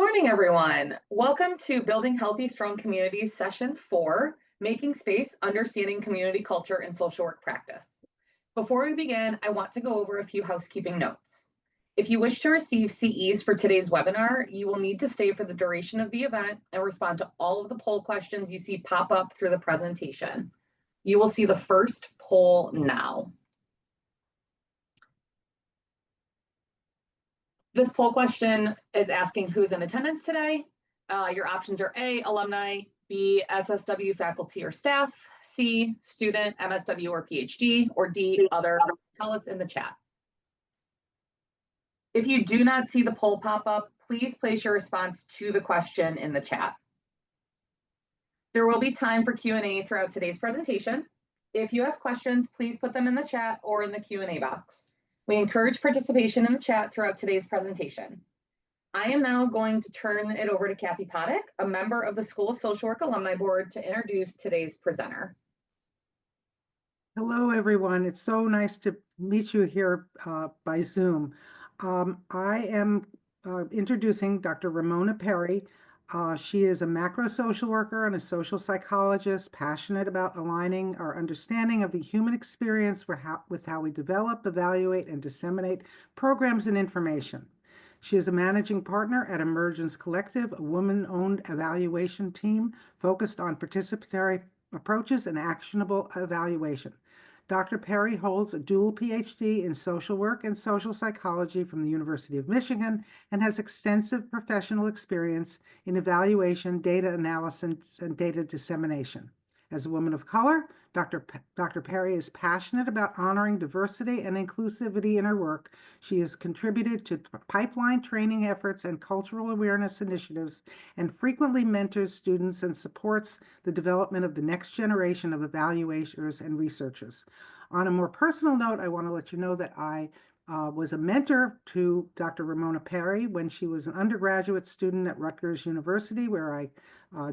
morning, everyone. Welcome to Building Healthy, Strong Communities, Session 4, Making Space, Understanding Community Culture and Social Work Practice. Before we begin, I want to go over a few housekeeping notes. If you wish to receive CEs for today's webinar, you will need to stay for the duration of the event and respond to all of the poll questions you see pop up through the presentation. You will see the first poll now. This poll question is asking who's in attendance today. Your options are A, alumni, B, SSW faculty or staff, C, student, MSW or PhD, or D, other. Tell us in the chat. If you do not see the poll pop up, please place your response to the question in the chat. There will be time for Q&A throughout today's presentation. If you have questions, please put them in the chat or in the Q&A box. We encourage participation in the chat throughout today's presentation. I am now going to turn it over to Kathy Potic, a member of the School of Social Work Alumni Board, to introduce today's presenter. Hello, everyone. It's so nice to meet you here by Zoom. I am introducing Dr. Ramona Perry. She is a macro social worker and a social psychologist, passionate about aligning our understanding of the human experience with how we develop, evaluate, and disseminate programs and information. She is a managing partner at Emergence Collective, a woman-owned evaluation team focused on participatory approaches and actionable evaluation. Dr. Perry holds a dual PhD in social work and social psychology from the University of Michigan and has extensive professional experience in evaluation, data analysis, and data dissemination. As a woman of color, Dr. Perry is passionate about honoring diversity and inclusivity in her work. She has contributed to pipeline training efforts and cultural awareness initiatives and frequently mentors students and supports the development of the next generation of evaluators and researchers. On a more personal note, I want to let you know that I was a mentor to Dr. Ramona Perry when she was an undergraduate student at Rutgers University, where I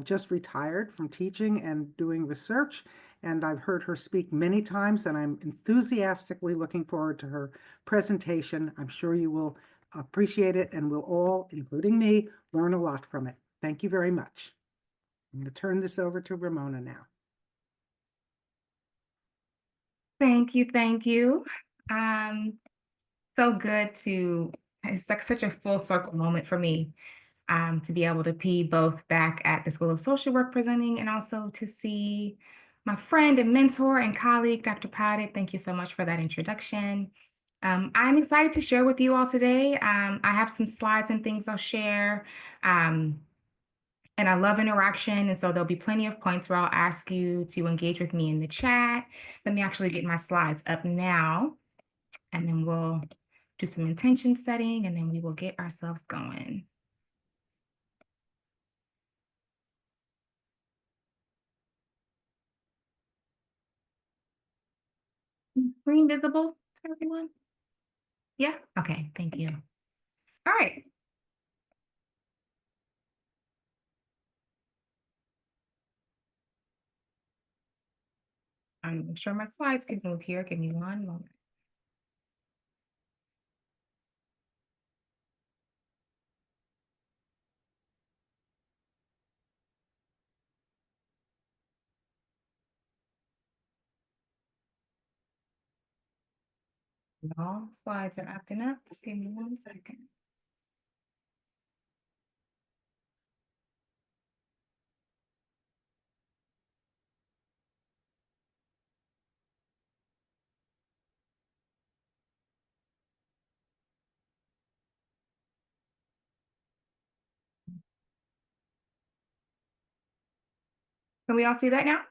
just retired from teaching and doing research. And I've heard her speak many times, and I'm enthusiastically looking forward to her presentation. I'm sure you will appreciate it, and we'll all, including me, learn a lot from it. Thank you very much. I'm going to turn this over to Ramona now. Thank you, thank you. So good it's like such a full circle moment for me to be able to be both back at the School of Social Work presenting and also to see my friend and mentor and colleague, Dr. Potic. Thank you so much for that introduction. I'm excited to share with you all today. I have some slides and things I'll share. And I love interaction. And so there'll be plenty of points where I'll ask you to engage with me in the chat. Let me actually get my slides up now, and then we'll do some intention setting, and then we will get ourselves going. Screen visible to everyone? Yeah, okay, thank you. All right. I'm sure my slides can move here. Give me one moment. All slides are acting up. Just give me 1 second. Can we all see that now?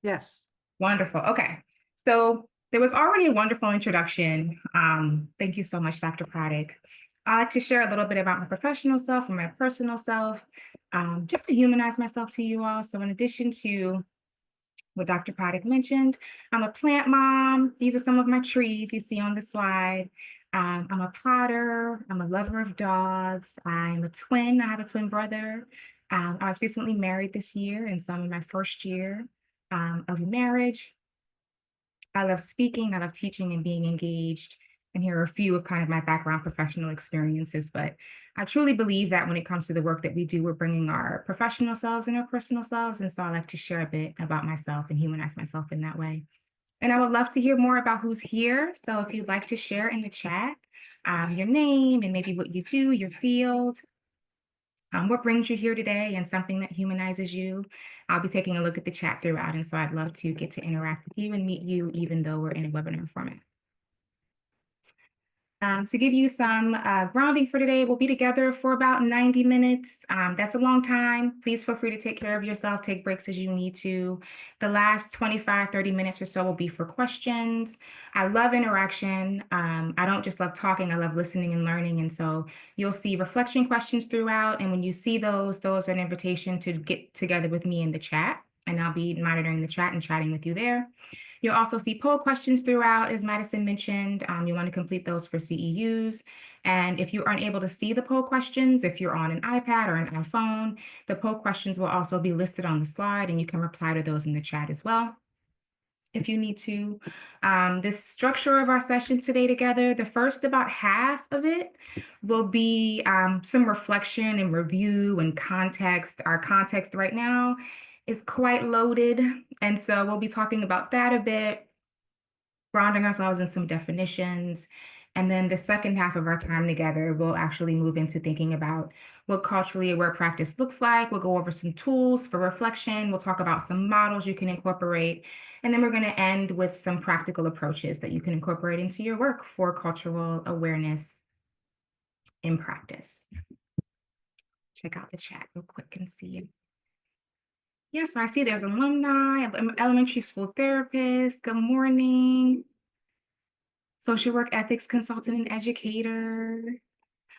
Yes. Wonderful. Okay. So there was already a wonderful introduction. Thank you so much, Dr. Potic. I'd like to share a little bit about my professional self and my personal self, just to humanize myself to you all. So in addition to what Dr. Potic mentioned, I'm a plant mom. These are some of my trees you see on the slide. I'm a plotter. I'm a lover of dogs. I'm a twin. I have a twin brother. I was recently married this year, and so I'm in my first year of marriage. I love speaking. I love teaching and being engaged. and here are a few of kind of my background professional experiences. But I truly believe that when it comes to the work that we do, we're bringing our professional selves and our personal selves. And so I like to share a bit about myself and humanize myself in that way. And I would love to hear more about who's here. So if you'd like to share in the chat your name and maybe what you do, your field, what brings you here today, and something that humanizes you, I'll be taking a look at the chat throughout. And so I'd love to get to interact with you and meet you, even though we're in a webinar format. To give you some grounding for today, we'll be together for about 90 minutes. That's a long time. Please feel free to take care of yourself, take breaks as you need to. The last 25, 30 minutes or so will be for questions. I love interaction. I don't just love talking, I love listening and learning. And so you'll see reflection questions throughout. And when you see those are an invitation to get together with me in the chat. And I'll be monitoring the chat and chatting with you there. You'll also see poll questions throughout, as Madison mentioned. You want to complete those for CEUs. And if you aren't able to see the poll questions, if you're on an iPad or an iPhone, the poll questions will also be listed on the slide, and you can reply to those in the chat as well if you need to. The structure of our session today together, the first about half of it will be some reflection and review and context. Our context right now is quite loaded. And so we'll be talking about that a bit, grounding ourselves in some definitions. And then the second half of our time together, we'll actually move into thinking about what culturally aware practice looks like. We'll go over some tools for reflection. We'll talk about some models you can incorporate. And then we're going to end with some practical approaches that you can incorporate into your work for cultural awareness in practice. Check out the chat real quick and see it. Yes, I see there's alumni, elementary school therapist. Good morning. Social work ethics consultant and educator.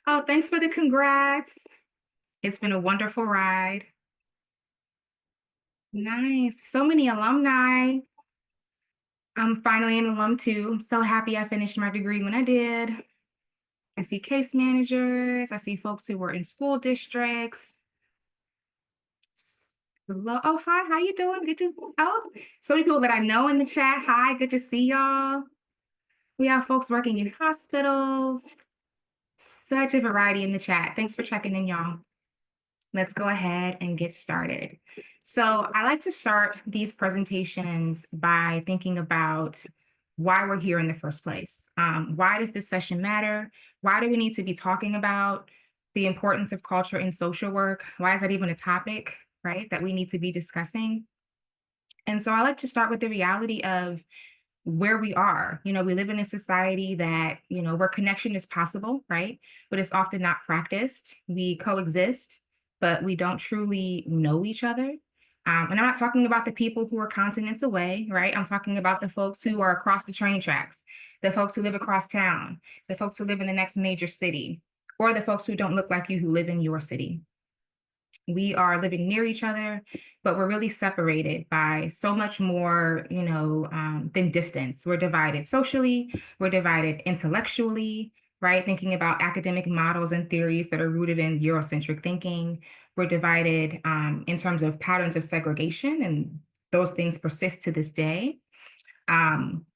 Oh, thanks for the congrats. It's been a wonderful ride. Nice. So many alumni. I'm finally an alum too. I'm so happy I finished my degree when I did. I see case managers. I see folks who were in school districts. Hello. Oh, hi. How you doing? Good to so many people that I know in the chat. Hi, good to see y'all. We have folks working in hospitals. Such a variety in the chat. Thanks for checking in, y'all. Let's go ahead and get started. So I like to start these presentations by thinking about why we're here in the first place. Why does this session matter? Why do we need to be talking about the importance of culture in social work? Why is that even a topic, right, that we need to be discussing? And so I like to start with the reality of where we are. We live in a society that, where connection is possible, right? But it's often not practiced. We coexist, but we don't truly know each other. And I'm not talking about the people who are continents away, right? I'm talking about the folks who are across the train tracks, the folks who live across town, the folks who live in the next major city, or the folks who don't look like you who live in your city. We are living near each other, but we're really separated by so much more, than distance. We're divided socially, we're divided intellectually, right? Thinking about academic models and theories that are rooted in Eurocentric thinking. We're divided in terms of patterns of segregation, and those things persist to this day.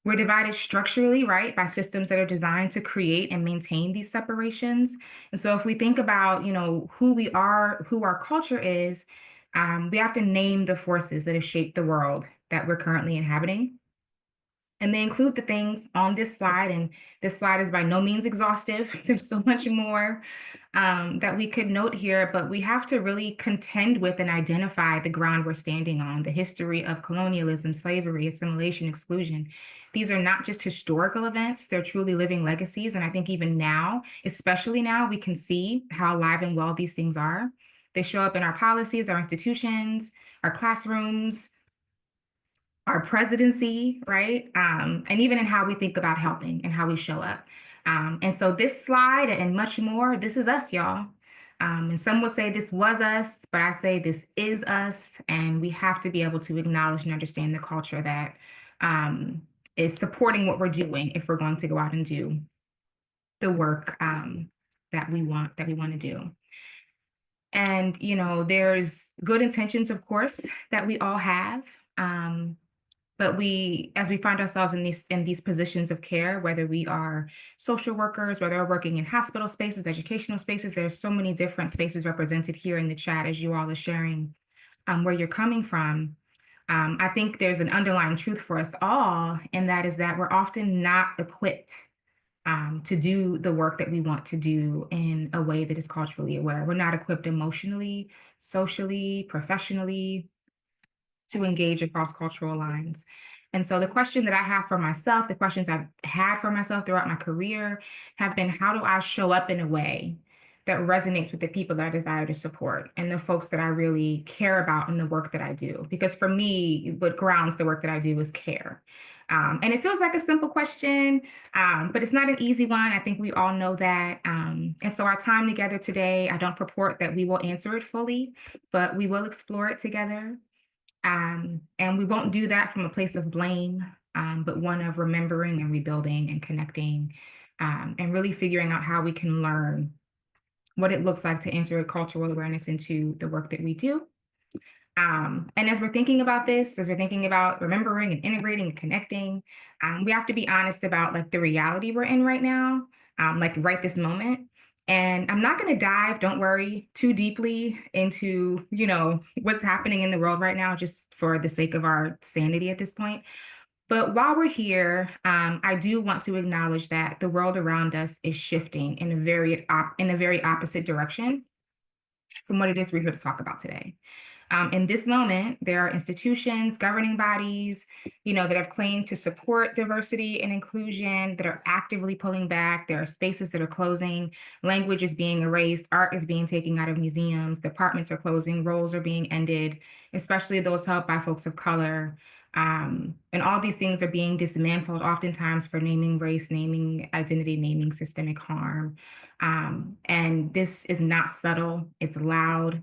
We're divided structurally, right, by systems that are designed to create and maintain these separations. And so if we think about, who we are, who our culture is, we have to name the forces that have shaped the world that we're currently inhabiting. And they include the things on this slide, and this slide is by no means exhaustive. There's so much more that we could note here, but we have to really contend with and identify the ground we're standing on, the history of colonialism, slavery, assimilation, exclusion. These are not just historical events, they're truly living legacies. And I think even now, especially now, we can see how alive and well these things are. They show up in our policies, our institutions, our classrooms, our presidency, right? And even in how we think about helping and how we show up. And so this slide and much more, this is us, y'all. And some would say this was us, but I say this is us. And we have to be able to acknowledge and understand the culture that is supporting what we're doing if we're going to go out and do the work that we want to do. And, there's good intentions, of course, that we all have. But as we find ourselves in these positions of care, whether we are social workers, whether we're working in hospital spaces, educational spaces, there's so many different spaces represented here in the chat as you all are sharing where you're coming from. I think there's an underlying truth for us all, and that is that we're often not equipped to do the work that we want to do in a way that is culturally aware. We're not equipped emotionally, socially, professionally to engage across cultural lines. And so the question that I have for myself, the questions I've had for myself throughout my career have been, how do I show up in a way that resonates with the people that I desire to support and the folks that I really care about in the work that I do? Because for me, what grounds the work that I do is care. And it feels like a simple question, but it's not an easy one. I think we all know that. And so our time together today, I don't purport that we will answer it fully, but we will explore it together. And we won't do that from a place of blame, but one of remembering and rebuilding and connecting, and really figuring out how we can learn what it looks like to enter cultural awareness into the work that we do. And as we're thinking about this, as we're thinking about remembering and integrating and connecting, we have to be honest about like the reality we're in right now, like right this moment. And I'm not going to dive, don't worry, too deeply into, what's happening in the world right now, just for the sake of our sanity at this point. But while we're here, I do want to acknowledge that the world around us is shifting in a very opposite direction from what it is we're here to talk about today. In this moment, there are institutions, governing bodies, that have claimed to support diversity and inclusion that are actively pulling back. There are spaces that are closing, language is being erased, art is being taken out of museums, departments are closing, roles are being ended, especially those held by folks of color. And all these things are being dismantled, oftentimes for naming race, naming identity, naming systemic harm. And this is not subtle, it's loud.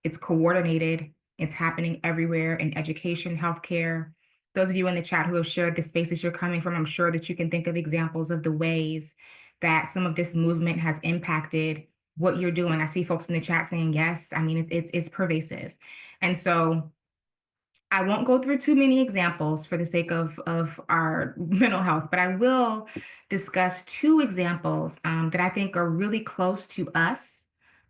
It's coordinated. It's happening everywhere in education, healthcare. Those of you in the chat who have shared the spaces you're coming from, I'm sure that you can think of examples of the ways that some of this movement has impacted what you're doing. I see folks in the chat saying yes. I mean, it's pervasive. And so I won't go through too many examples for the sake of our mental health, but I will discuss two examples that I think are really close to us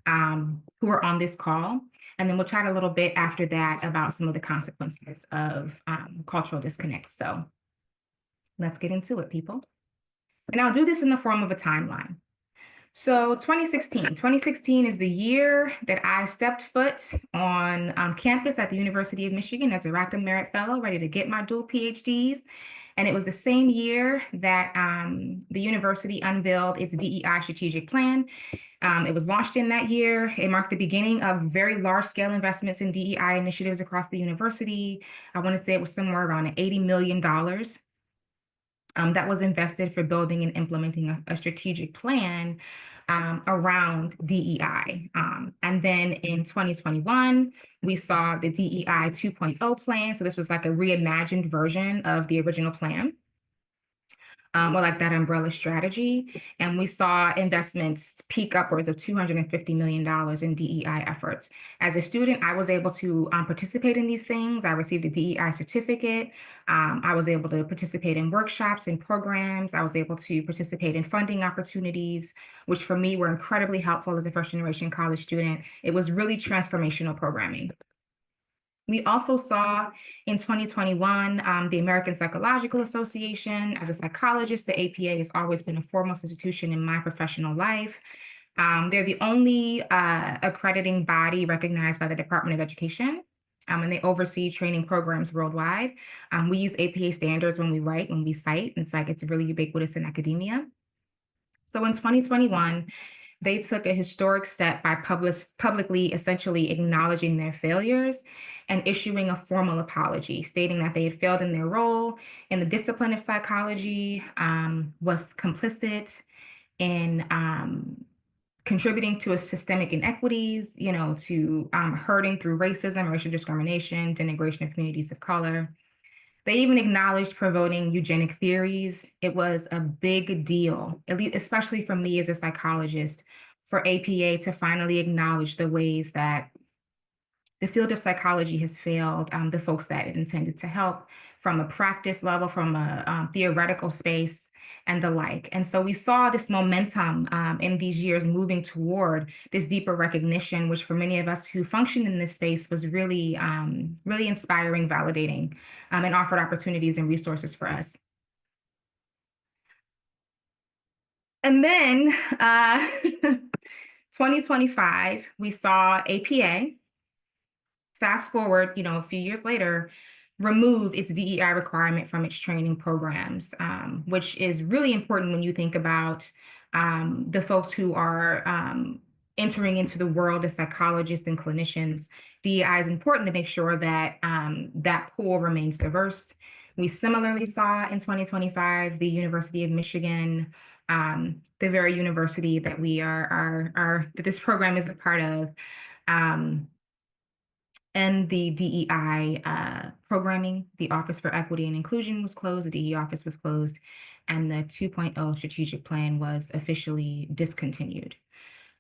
who are on this call. And then we'll chat a little bit after that about some of the consequences of cultural disconnect. So let's get into it, people. And I'll do this in the form of a timeline. So 2016 is the year that I stepped foot on campus at the University of Michigan as a Rackham Merit Fellow, ready to get my dual PhDs. And it was the same year that the university unveiled its DEI strategic plan. It was launched in that year. It marked the beginning of very large-scale investments in DEI initiatives across the university. I want to say it was somewhere around $80 million that was invested for building and implementing a strategic plan around DEI. And then in 2021, we saw the DEI 2.0 plan. So this was like a reimagined version of the original plan. Or like that umbrella strategy. And we saw investments peak upwards of $250 million in DEI efforts. As a student, I was able to participate in these things. I received a DEI certificate. I was able to participate in workshops and programs. I was able to participate in funding opportunities, which for me were incredibly helpful as a first generation college student. It was really transformational programming. We also saw in 2021, the American Psychological Association. As a psychologist, the APA has always been a foremost institution in my professional life. They're the only accrediting body recognized by the Department of Education, and they oversee training programs worldwide. We use APA standards when we write, when we cite, and it's really ubiquitous in academia. So in 2021, they took a historic step by publicly essentially acknowledging their failures and issuing a formal apology, stating that they had failed in their role in the discipline of psychology, was complicit in contributing to a systemic inequities, to hurting through racism, racial discrimination, denigration of communities of color. They even acknowledged promoting eugenic theories. It was a big deal, at least, especially for me as a psychologist, for APA to finally acknowledge the ways that the field of psychology has failed the folks that it intended to help, from a practice level, from a theoretical space, and the like. And so we saw this momentum in these years moving toward this deeper recognition, which for many of us who function in this space was really, really inspiring, validating, and offered opportunities and resources for us. And then 2025, we saw APA, fast forward, a few years later, remove its DEI requirement from its training programs, which is really important when you think about the folks who are entering into the world as psychologists and clinicians. DEI is important to make sure that that pool remains diverse. We similarly saw in 2025, the University of Michigan, the very university that we that this program is a part of, and the DEI programming, the Office for Equity and Inclusion was closed, the DEI office was closed, and the 2.0 strategic plan was officially discontinued.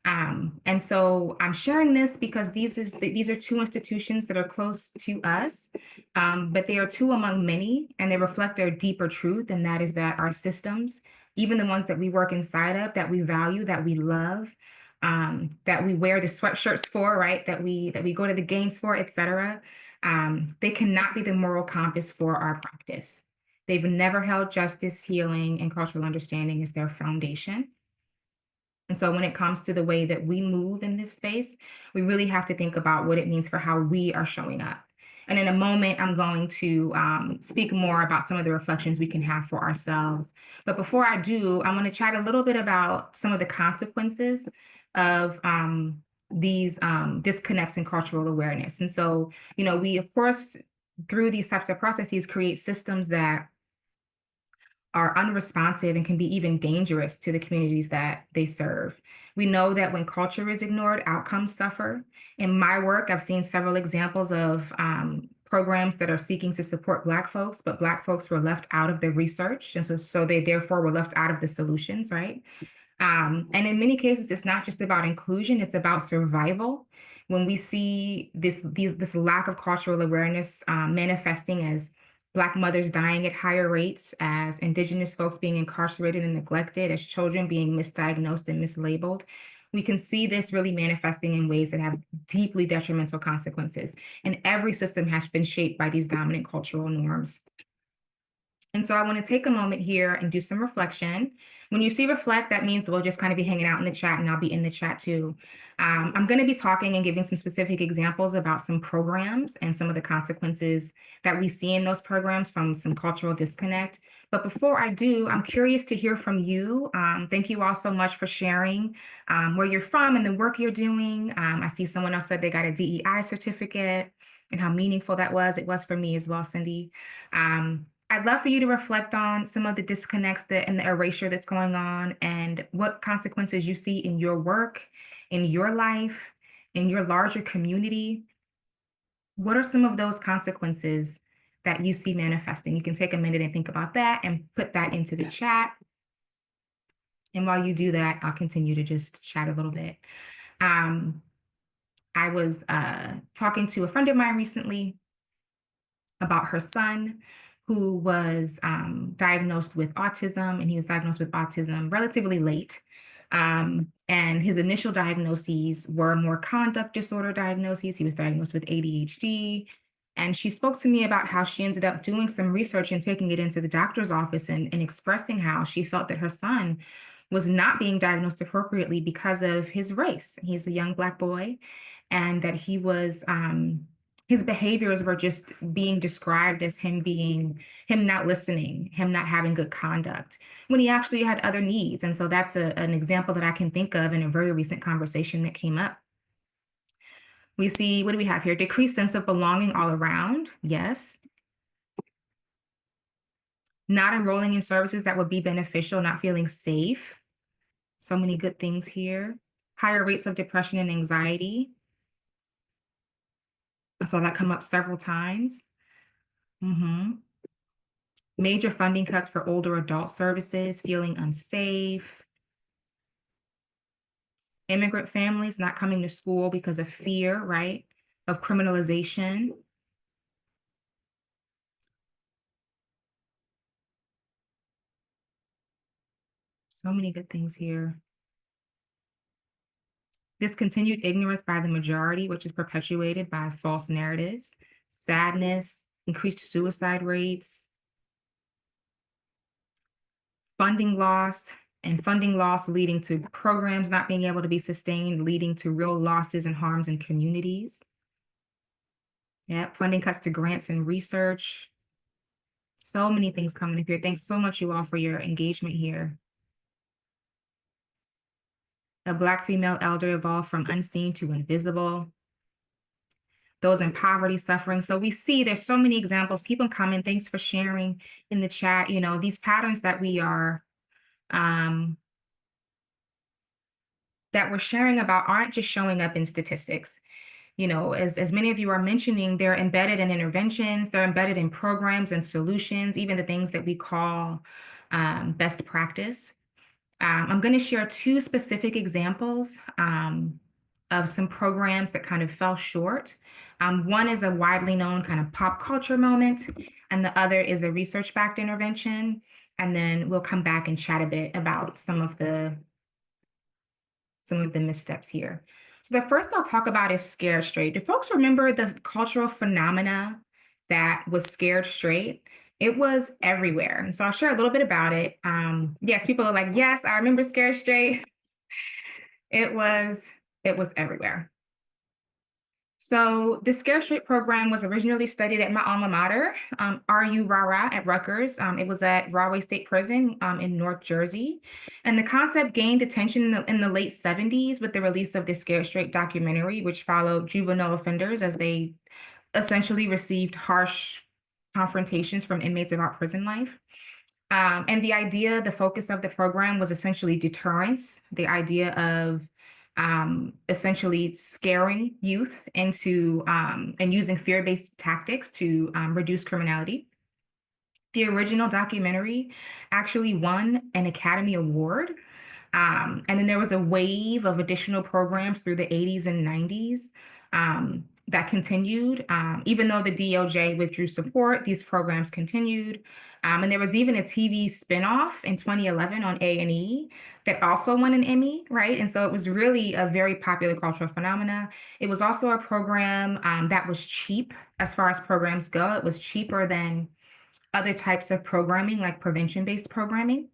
And so I'm sharing this because these are two institutions that are close to us, but they are two among many, and they reflect a deeper truth, and that is that our systems, even the ones that we work inside of, that we value, that we love, that we wear the sweatshirts for, right? That we go to the games for, et cetera. They cannot be the moral compass for our practice. They've never held justice, healing, and cultural understanding as their foundation. And so when it comes to the way that we move in this space, we really have to think about what it means for how we are showing up. And in a moment, I'm going to speak more about some of the reflections we can have for ourselves. But before I do, I want to chat a little bit about some of the consequences of these disconnects in cultural awareness. And so, we, of course, through these types of processes, create systems that are unresponsive and can be even dangerous to the communities that they serve. We know that when culture is ignored, outcomes suffer. In my work, I've seen several examples of programs that are seeking to support Black folks, but Black folks were left out of the research. And so they therefore were left out of the solutions, right? And in many cases, it's not just about inclusion, it's about survival. When we see this lack of cultural awareness manifesting as Black mothers dying at higher rates, as Indigenous folks being incarcerated and neglected, as children being misdiagnosed and mislabeled, we can see this really manifesting in ways that have deeply detrimental consequences. And every system has been shaped by these dominant cultural norms. And so I want to take a moment here and do some reflection. When you see reflect, that means we'll just kind of be hanging out in the chat, and I'll be in the chat too. I'm going to be talking and giving some specific examples about some programs and some of the consequences that we see in those programs from some cultural disconnect. But before I do, I'm curious to hear from you. Thank you all so much for sharing where you're from and the work you're doing. I see someone else said they got a DEI certificate and how meaningful that was. It was for me as well, Cindy. I'd love for you to reflect on some of the disconnects and the erasure that's going on and what consequences you see in your work, in your life, in your larger community. What are some of those consequences that you see manifesting? You can take a minute and think about that and put that into the chat. And while you do that, I'll continue to just chat a little bit. I was talking to a friend of mine recently about her son, who was diagnosed with autism, and he was diagnosed with autism relatively late. And his initial diagnoses were more conduct disorder diagnoses. He was diagnosed with ADHD. And she spoke to me about how she ended up doing some research and taking it into the doctor's office and expressing how she felt that her son was not being diagnosed appropriately because of his race. He's a young Black boy, and that he was his behaviors were just being described as him not listening, him not having good conduct, when he actually had other needs. And so that's an example that I can think of in a very recent conversation that came up. We see, what do we have here? Decreased sense of belonging all around, yes. Not enrolling in services that would be beneficial, not feeling safe. So many good things here. Higher rates of depression and anxiety. I saw that come up several times. Major funding cuts for older adult services, feeling unsafe. Immigrant families not coming to school because of fear, right, of criminalization. So many good things here. This continued ignorance by the majority, which is perpetuated by false narratives, sadness, increased suicide rates, funding loss, and funding loss leading to programs not being able to be sustained, leading to real losses and harms in communities. Yeah, funding cuts to grants and research. So many things coming up here. Thanks so much, you all, for your engagement here. A Black female elder evolved from unseen to invisible. Those in poverty, suffering. So we see there's so many examples. Keep them coming. Thanks for sharing in the chat. You know, these patterns that we are that we're sharing about aren't just showing up in statistics. You know, as many of you are mentioning, they're embedded in interventions, they're embedded in programs and solutions, even the things that we call best practice. I'm going to share two specific examples of some programs that kind of fell short. One is a widely known kind of pop culture moment, and the other is a research-backed intervention. And then we'll come back and chat a bit about some of the missteps here. So the first I'll talk about is Scared Straight. Do folks remember the cultural phenomena that was Scared Straight? It was everywhere. And so I'll share a little bit about it. Yes, people are like, yes, I remember Scared Straight. It was everywhere. So the Scared Straight program was originally studied at my alma mater, RU-Rah-Rah at Rutgers. It was at Rahway State Prison in North Jersey. And the concept gained attention in the late 70s with the release of the Scared Straight documentary, which followed juvenile offenders as they essentially received harsh confrontations from inmates about prison life. And the focus of the program was essentially deterrence, the idea of essentially scaring youth into and using fear-based tactics to reduce criminality. The original documentary actually won an Academy Award. And then there was a wave of additional programs through the 80s and 90s that continued. Even though the DOJ withdrew support, these programs continued. And there was even a TV spinoff in 2011 on A&E that also won an Emmy, right? And so it was really a very popular cultural phenomena. It was also a program that was cheap as far as programs go. It was cheaper than other types of programming, like prevention-based programming.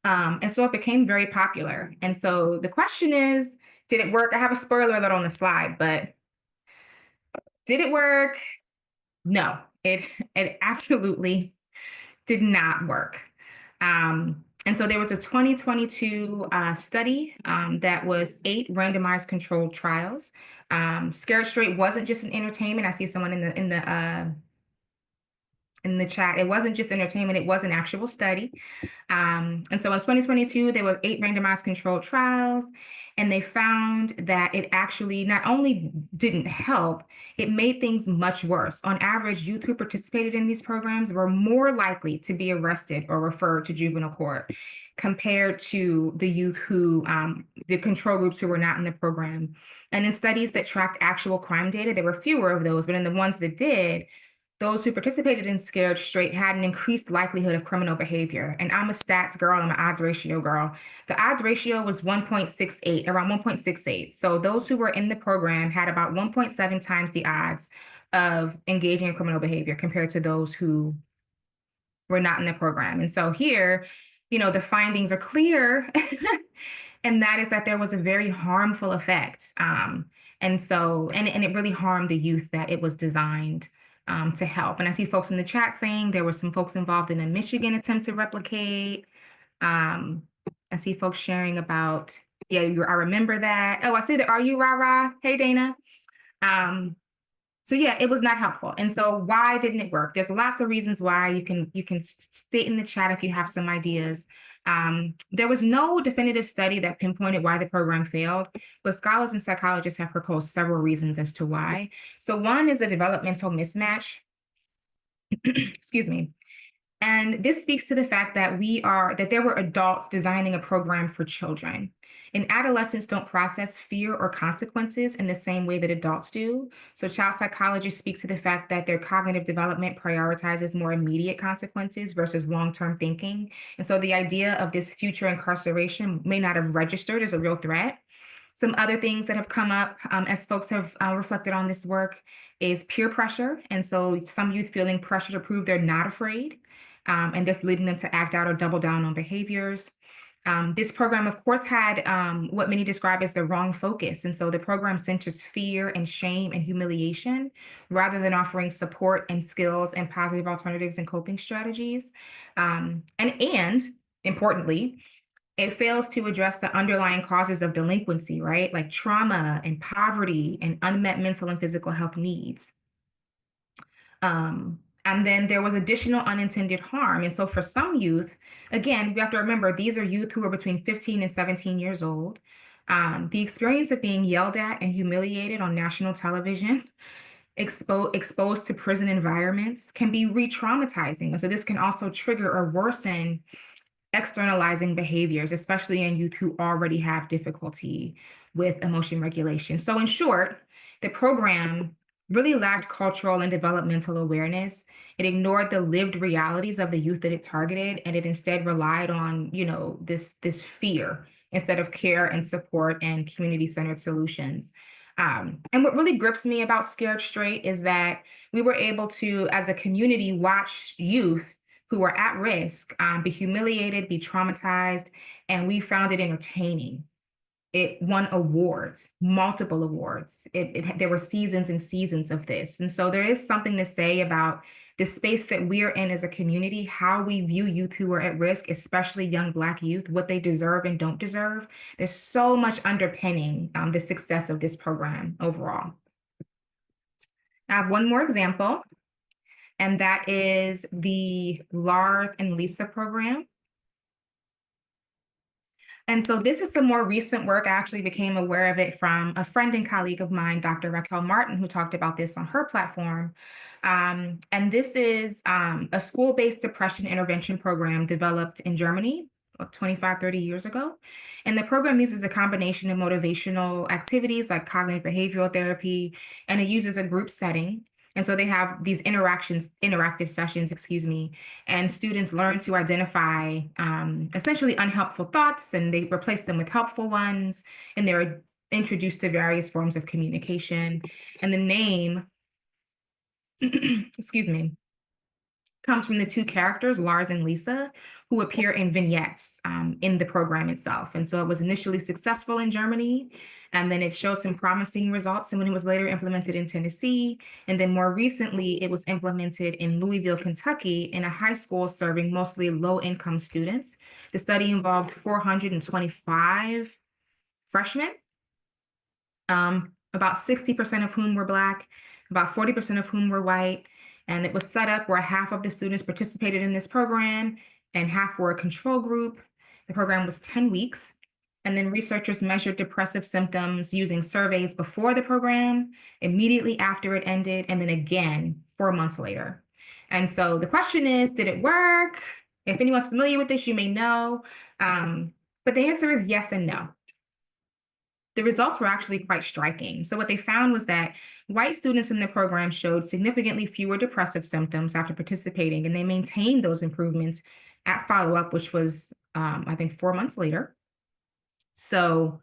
And so it became very popular. And so the question is, did it work? I have a spoiler alert on the slide, but did it work? No, it absolutely did not work. And so there was a 2022 study that was 8 randomized controlled trials. Scared Straight wasn't just an entertainment. I see someone in the chat. It wasn't just entertainment, it was an actual study. And so in 2022, there were 8 randomized controlled trials, and they found that it actually not only didn't help, it made things much worse. On average, youth who participated in these programs were more likely to be arrested or referred to juvenile court compared to the youth who, the control groups who were not in the program. And in studies that tracked actual crime data, there were fewer of those, but in the ones that did, those who participated in Scared Straight had an increased likelihood of criminal behavior. And I'm a stats girl, I'm an odds ratio girl. The odds ratio was 1.68, around 1.68. So those who were in the program had about 1.7 times the odds of engaging in criminal behavior compared to those who were not in the program. And so here, you know, the findings are clear, and that is that there was a very harmful effect. And so, and it really harmed the youth that it was designed to help. And I see folks in the chat saying there were some folks involved in a Michigan attempt to replicate. I see folks sharing about, yeah, I remember that. Oh, I see the RU-Rah-Rah. Hey, Dana. So yeah, it was not helpful. And so why didn't it work? There's lots of reasons why. You can state in the chat if you have some ideas. There was no definitive study that pinpointed why the program failed, but scholars and psychologists have proposed several reasons as to why. So one is a developmental mismatch. Excuse me. And this speaks to the fact that there were adults designing a program for children. And adolescents don't process fear or consequences in the same way that adults do. So child psychologists speak to the fact that their cognitive development prioritizes more immediate consequences versus long-term thinking. And so the idea of this future incarceration may not have registered as a real threat. Some other things that have come up as folks have reflected on this work is peer pressure. And so some youth feeling pressure to prove they're not afraid, and this leading them to act out or double down on behaviors. This program, of course, had what many describe as the wrong focus. And so the program centers fear and shame and humiliation rather than offering support and skills and positive alternatives and coping strategies. And importantly, it fails to address the underlying causes of delinquency, right? Like trauma and poverty and unmet mental and physical health needs. And then there was additional unintended harm. And so for some youth, again, we have to remember these are youth who are between 15 and 17 years old. The experience of being yelled at and humiliated on national television, exposed to prison environments can be re-traumatizing. And so this can also trigger or worsen externalizing behaviors, especially in youth who already have difficulty with emotion regulation. So in short, the program really lacked cultural and developmental awareness. It ignored the lived realities of the youth that it targeted, and it instead relied on, this fear instead of care and support and community-centered solutions. And what really grips me about Scared Straight is that we were able to, as a community, watch youth who were at risk be humiliated, be traumatized, and we found it entertaining. It won awards, multiple awards. There were seasons and seasons of this. And so there is something to say about the space that we're in as a community, how we view youth who are at risk, especially young Black youth, what they deserve and don't deserve. There's so much underpinning the success of this program overall. I have one more example, and that is the Lars and Lisa program. And so this is some more recent work. I actually became aware of it from a friend and colleague of mine, Dr. Raquel Martin, who talked about this on her platform. And this is a school-based depression intervention program developed in Germany 25, 30 years ago. And the program uses a combination of motivational activities like cognitive behavioral therapy, and it uses a group setting. And so they have these interactive sessions, and students learn to identify essentially unhelpful thoughts, and they replace them with helpful ones, and they're introduced to various forms of communication. And the name, comes from the two characters, Lars and Lisa, who appear in vignettes in the program itself. And so it was initially successful in Germany, and then it showed some promising results, and when it was later implemented in Tennessee. And then more recently, it was implemented in Louisville, Kentucky, in a high school serving mostly low-income students. The study involved 425 freshmen, about 60% of whom were Black, about 40% of whom were white. And it was set up where half of the students participated in this program and half were a control group. The program was 10 weeks. And then researchers measured depressive symptoms using surveys before the program, immediately after it ended, and then again 4 months later. And so the question is, did it work? If anyone's familiar with this, you may know. But the answer is yes and no. The results were actually quite striking. So what they found was that white students in the program showed significantly fewer depressive symptoms after participating, and they maintained those improvements at follow-up, which was, I think, 4 months later. So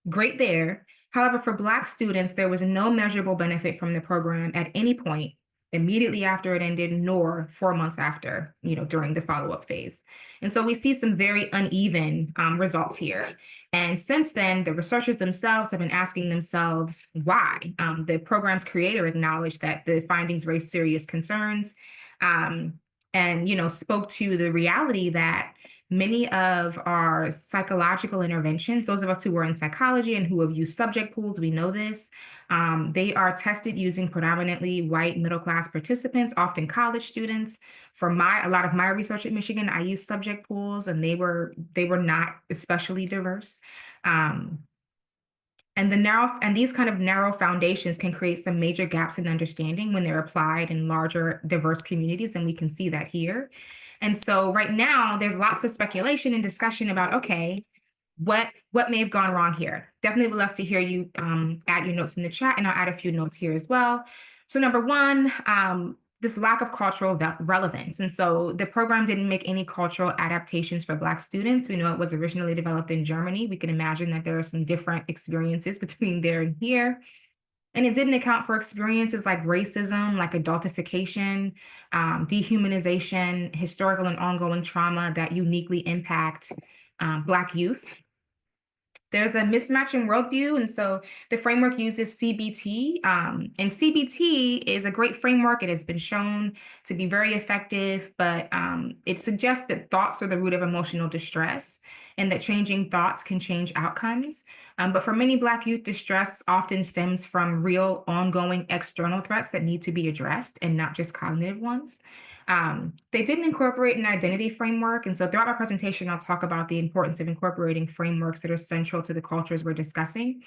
great there. However, for Black students, there was no measurable benefit from the program at any point immediately after it ended, nor 4 months after, during the follow-up phase. And so we see some very uneven results here. And since then, the researchers themselves have been asking themselves why. The program's creator acknowledged that the findings raised serious concerns, and spoke to the reality that many of our psychological interventions, those of us who are in psychology and who have used subject pools, we know this, they are tested using predominantly white middle-class participants, often college students. For a lot of my research at Michigan, I used subject pools, and they were not especially diverse. And these kind of narrow foundations can create some major gaps in understanding when they're applied in larger, diverse communities, and we can see that here. And so right now there's lots of speculation and discussion about, okay, what may have gone wrong here. Definitely would love to hear you add your notes in the chat, and I'll add a few notes here as well. So number one, this lack of cultural relevance. And so the program didn't make any cultural adaptations for Black students. We know it was originally developed in Germany. We can imagine that there are some different experiences between there and here. And it didn't account for experiences like racism, like adultification, dehumanization, historical and ongoing trauma that uniquely impact Black youth. There's a mismatch in worldview. And so the framework uses CBT. And CBT is a great framework. It has been shown to be very effective, but it suggests that thoughts are the root of emotional distress and that changing thoughts can change outcomes. But for many Black youth, distress often stems from real ongoing external threats that need to be addressed and not just cognitive ones. They didn't incorporate an identity framework. And so throughout my presentation, I'll talk about the importance of incorporating frameworks that are central to the cultures we're discussing.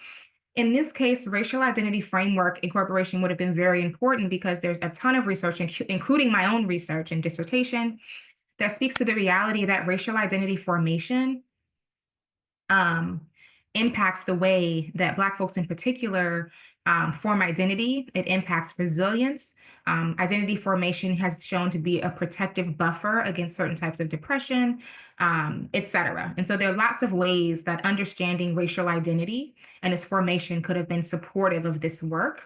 In this case, racial identity framework incorporation would have been very important because there's a ton of research, including my own research and dissertation, that speaks to the reality that racial identity formation impacts the way that Black folks in particular form identity. It impacts resilience. Identity formation has shown to be a protective buffer against certain types of depression, et cetera. And so there are lots of ways that understanding racial identity and its formation could have been supportive of this work.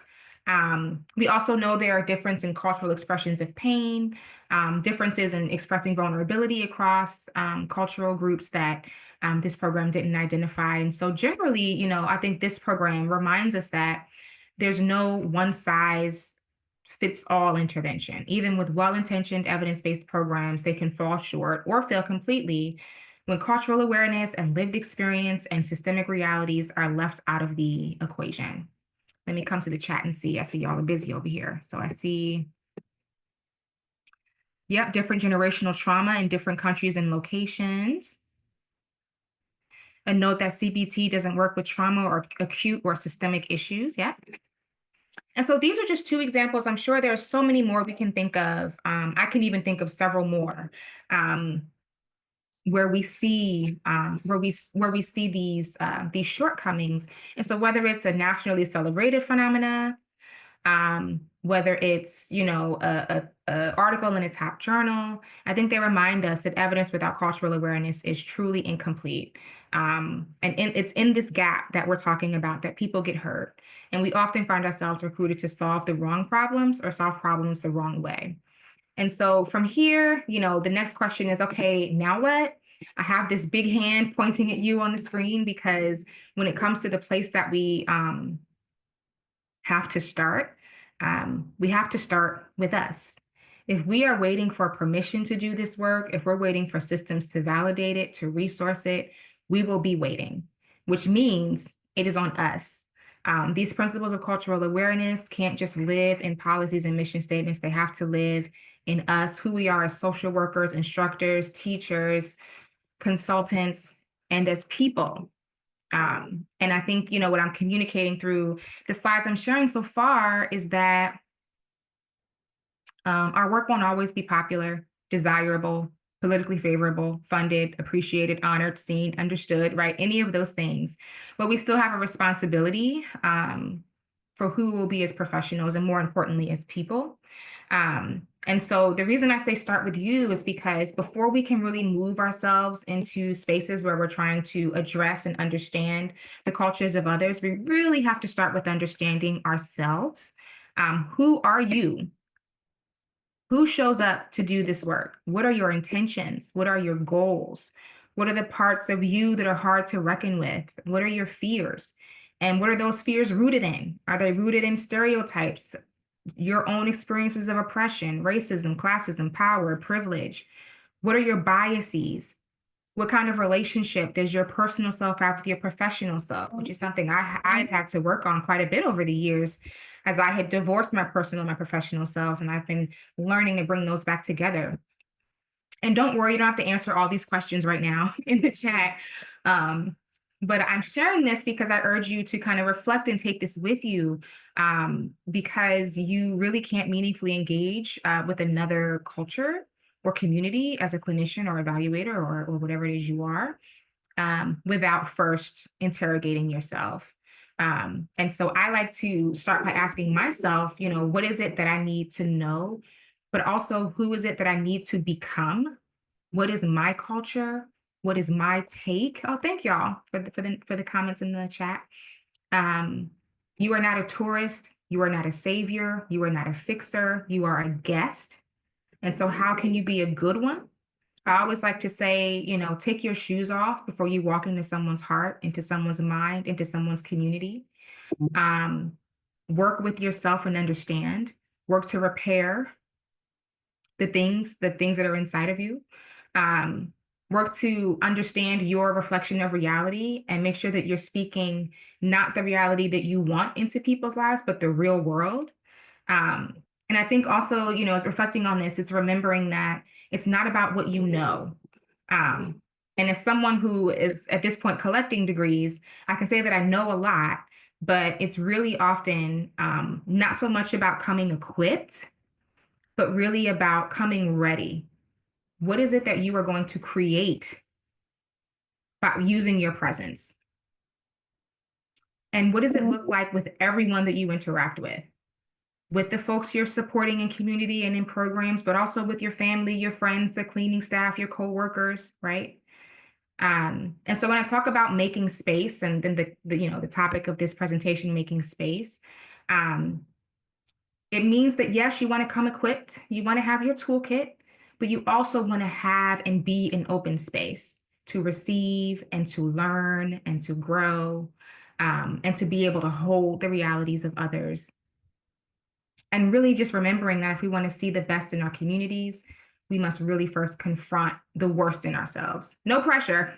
We also know there are differences in cultural expressions of pain, differences in expressing vulnerability across cultural groups that this program didn't identify. And so generally, you know, I think this program reminds us that there's no one size fits all intervention. Even with well-intentioned evidence-based programs, they can fall short or fail completely when cultural awareness and lived experience and systemic realities are left out of the equation. Let me come to the chat and see. I see y'all are busy over here. So I see, yep, different generational trauma in different countries and locations. A note that CBT doesn't work with trauma or acute or systemic issues. Yeah. And so these are just two examples. I'm sure there are so many more we can think of. I can even think of several more where we see these shortcomings. And so whether it's a nationally celebrated phenomena, whether it's, you know, a article in a top journal, I think they remind us that evidence without cultural awareness is truly incomplete. It's in this gap that we're talking about that people get hurt. And we often find ourselves recruited to solve the wrong problems or solve problems the wrong way. And so from here, you know, the next question is, okay, now what? I have this big hand pointing at you on the screen because when it comes to the place that we have to start with us. If we are waiting for permission to do this work, if we're waiting for systems to validate it, to resource it, we will be waiting, which means it is on us. These principles of cultural awareness can't just live in policies and mission statements. They have to live in us, who we are as social workers, instructors, teachers, consultants, and as people. And I think, you know, what I'm communicating through the slides I'm sharing so far is that our work won't always be popular, desirable, politically favorable, funded, appreciated, honored, seen, understood, right? Any of those things. But we still have a responsibility for who we'll be as professionals and more importantly, as people. And so the reason I say start with you is because before we can really move ourselves into spaces where we're trying to address and understand the cultures of others, we really have to start with understanding ourselves. Who are you? Who shows up to do this work? What are your intentions? What are your goals? What are the parts of you that are hard to reckon with? What are your fears? And what are those fears rooted in? Are they rooted in stereotypes, your own experiences of oppression, racism, classism, power, privilege? What are your biases? What kind of relationship does your personal self have with your professional self, which is something I've had to work on quite a bit over the years as I had divorced my personal and my professional selves, and I've been learning to bring those back together. And don't worry, you don't have to answer all these questions right now in the chat. But I'm sharing this because I urge you to kind of reflect and take this with you because you really can't meaningfully engage with another culture or community as a clinician or evaluator or whatever it is you are, without first interrogating yourself. And so I like to start by asking myself, what is it that I need to know, but also who is it that I need to become? What is my culture? What is my take? Oh, thank y'all for the comments in the chat. You are not a tourist. You are not a savior. You are not a fixer. You are a guest. And so how can you be a good one? I always like to say, take your shoes off before you walk into someone's heart, into someone's mind, into someone's community. Work with yourself and understand. Work to repair the things that are inside of you. Work to understand your reflection of reality and make sure that you're speaking not the reality that you want into people's lives, but the real world. And I think also, as reflecting on this, it's remembering that it's not about what you know. And as someone who is at this point collecting degrees, I can say that I know a lot, but it's really often not so much about coming equipped, but really about coming ready. What is it that you are going to create by using your presence? And what does it look like with everyone that you interact with the folks you're supporting in community and in programs, but also with your family, your friends, the cleaning staff, your coworkers, right? And so when I talk about making space, and then the topic of this presentation, making space, it means that yes, you want to come equipped, you want to have your toolkit, but you also want to have and be an open space to receive and to learn and to grow, and to be able to hold the realities of others. And really just remembering that if we want to see the best in our communities, we must really first confront the worst in ourselves. No pressure,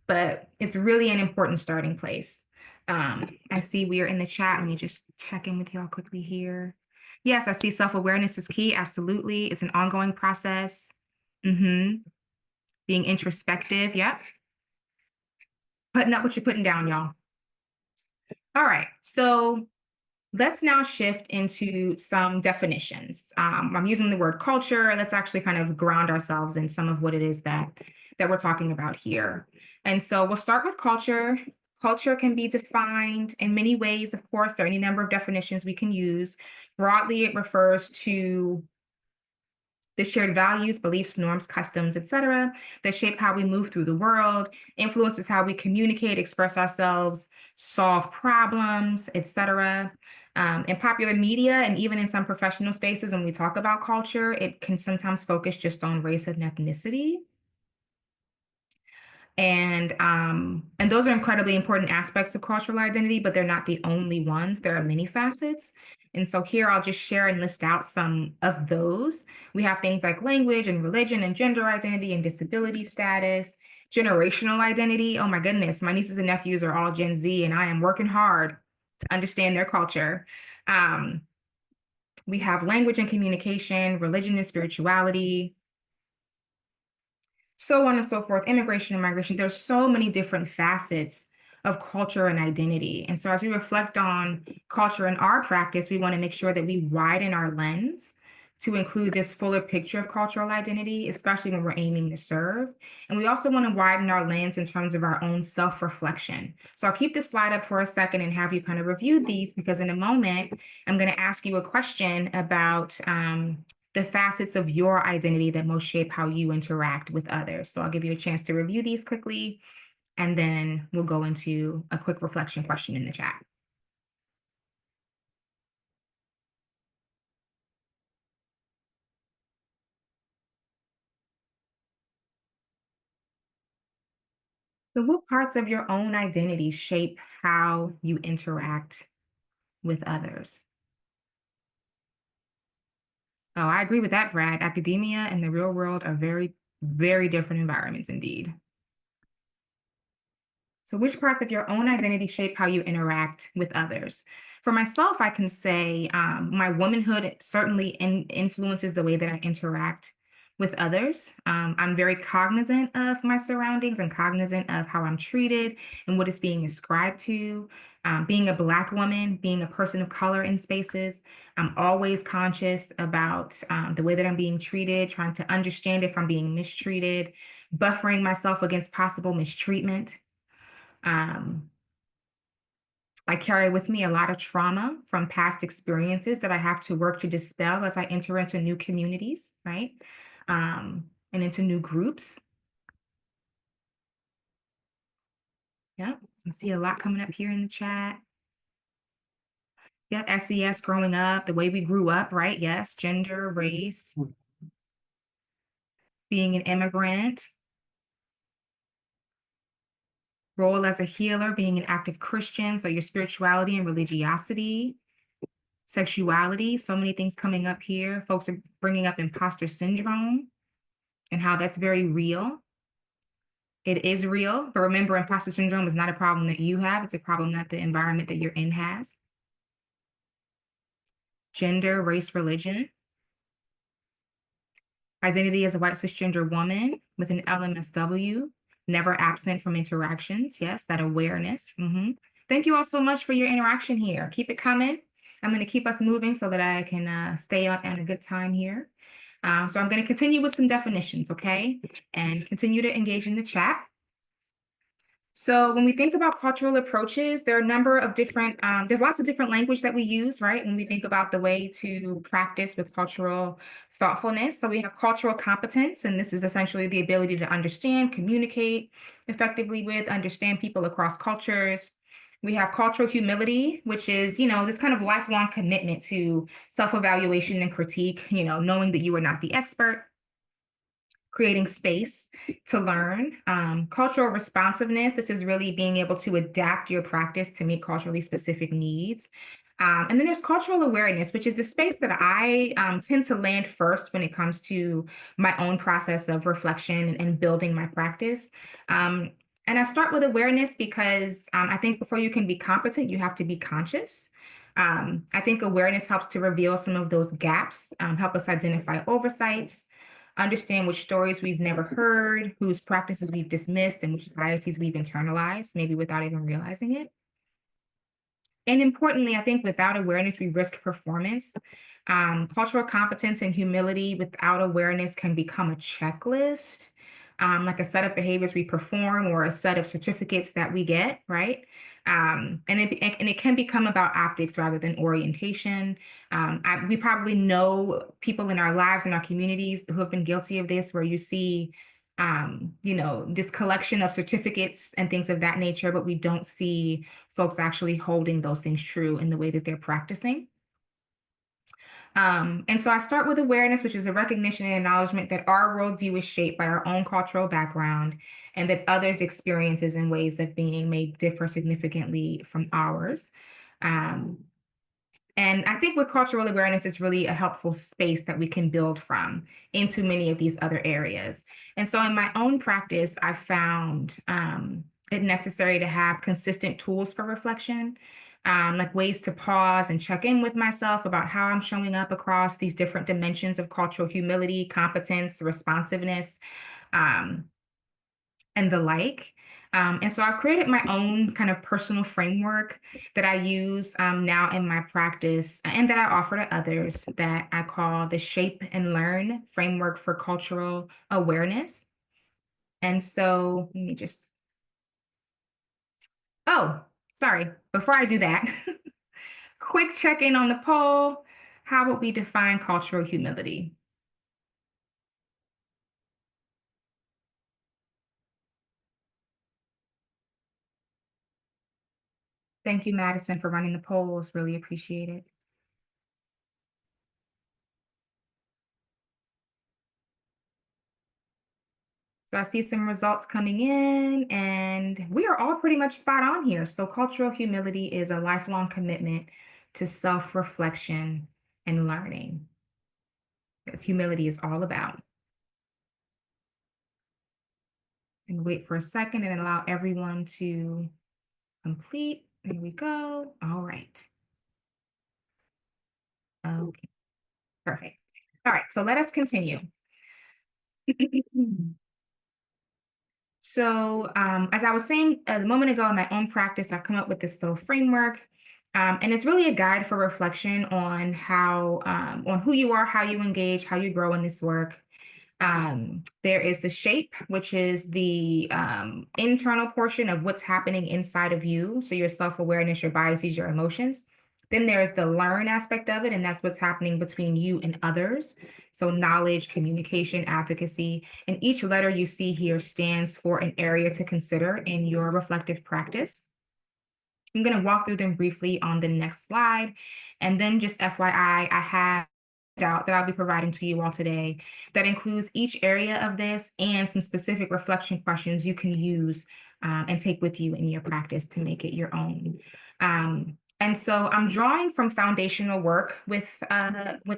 but it's really an important starting place. I see we are in the chat. Let me just check in with y'all quickly here. Yes, I see self-awareness is key. Absolutely. It's an ongoing process. Being introspective. Yep. Putting up what you're putting down, y'all. All right. So let's now shift into some definitions. I'm using the word culture. Let's actually kind of ground ourselves in some of what it is that we're talking about here. And so we'll start with culture. Culture can be defined in many ways. Of course, there are any number of definitions we can use. Broadly, it refers to the shared values, beliefs, norms, customs, etc., that shape how we move through the world, influences how we communicate, express ourselves, solve problems, etc. In popular media and even in some professional spaces, when we talk about culture, it can sometimes focus just on race and ethnicity. And those are incredibly important aspects of cultural identity, but they're not the only ones. There are many facets. And so here I'll just share and list out some of those. We have things like language and religion and gender identity and disability status, generational identity. Oh my goodness, my nieces and nephews are all Gen Z, and I am working hard to understand their culture. We have language and communication, religion and spirituality, so on and so forth, immigration and migration. There's so many different facets of culture and identity. And so as we reflect on culture in our practice, we want to make sure that we widen our lens to include this fuller picture of cultural identity, especially when we're aiming to serve. And we also want to widen our lens in terms of our own self-reflection. So I'll keep this slide up for a second and have you kind of review these, because in a moment, I'm going to ask you a question about the facets of your identity that most shape how you interact with others. So I'll give you a chance to review these quickly, and then we'll go into a quick reflection question in the chat. So what parts of your own identity shape how you interact with others? Oh, I agree with that, Brad. Academia and the real world are very, very different environments indeed. So which parts of your own identity shape how you interact with others? For myself, I can say my womanhood certainly influences the way that I interact with others. I'm very cognizant of my surroundings and cognizant of how I'm treated and what is being ascribed to. Being a Black woman, being a person of color in spaces, I'm always conscious about the way that I'm being treated, trying to understand if I'm being mistreated, buffering myself against possible mistreatment. I carry with me a lot of trauma from past experiences that I have to work to dispel as I enter into new communities, right? And into new groups. Yep, I see a lot coming up here in the chat. Yep, SES growing up, the way we grew up, right? Yes, gender, race, being an immigrant, role as a healer, being an active Christian, so your spirituality and religiosity, sexuality, so many things coming up here. Folks are bringing up imposter syndrome and how that's very real. It is real, but remember, imposter syndrome is not a problem that you have. It's a problem that the environment that you're in has. Gender, race, religion. Identity as a white cisgender woman with an LMSW, never absent from interactions. Yes, that awareness. Thank you all so much for your interaction here. Keep it coming. I'm going to keep us moving so that I can stay up at a good time here. So I'm going to continue with some definitions, okay? And continue to engage in the chat. So when we think about cultural approaches, there are a number of different, there's lots of different language that we use, right? When we think about the way to practice with cultural thoughtfulness. So we have cultural competence, and this is essentially the ability to understand, communicate effectively with, understand people across cultures. We have cultural humility, which is, this kind of lifelong commitment to self-evaluation and critique, knowing that you are not the expert. Creating space to learn. Cultural responsiveness, this is really being able to adapt your practice to meet culturally specific needs. And then there's cultural awareness, which is the space that I tend to land first when it comes to my own process of reflection and building my practice. And I start with awareness because I think before you can be competent, you have to be conscious. I think awareness helps to reveal some of those gaps, help us identify oversights, understand which stories we've never heard, whose practices we've dismissed, and which biases we've internalized, maybe without even realizing it. And importantly, I think without awareness, we risk performance. Cultural competence and humility without awareness can become a checklist, like a set of behaviors we perform or a set of certificates that we get, right? And it can become about optics rather than orientation. We probably know people in our lives, in our communities who have been guilty of this, where you see this collection of certificates and things of that nature, but we don't see folks actually holding those things true in the way that they're practicing. And so I start with awareness, which is a recognition and acknowledgement that our worldview is shaped by our own cultural background and that others' experiences and ways of being may differ significantly from ours. And I think with cultural awareness, it's really a helpful space that we can build from into many of these other areas. And so in my own practice, I found it necessary to have consistent tools for reflection, like ways to pause and check in with myself about how I'm showing up across these different dimensions of cultural humility, competence, responsiveness, and the like. And so I've created my own kind of personal framework that I use now in my practice and that I offer to others that I call the Shape and Learn Framework for Cultural Awareness. And so let me just, sorry, before I do that, quick check-in on the poll. How would we define cultural humility? Thank you, Madison, for running the polls. Really appreciate it. So I see some results coming in, and we are all pretty much spot on here. So cultural humility is a lifelong commitment to self-reflection and learning. That's humility is all about. And wait for a second and allow everyone to complete. There we go. All right. Okay, perfect. All right, so let us continue. So as I was saying a moment ago in my own practice, I've come up with this little framework. And it's really a guide for reflection on on who you are, how you engage, how you grow in this work. There is the shape, which is the internal portion of what's happening inside of you. So your self-awareness, your biases, your emotions. Then there's the learn aspect of it, and that's what's happening between you and others. So knowledge, communication, advocacy, and each letter you see here stands for an area to consider in your reflective practice. I'm going to walk through them briefly on the next slide. And then just FYI, I have out that I'll be providing to you all today that includes each area of this and some specific reflection questions you can use and take with you in your practice to make it your own. And so I'm drawing from foundational work with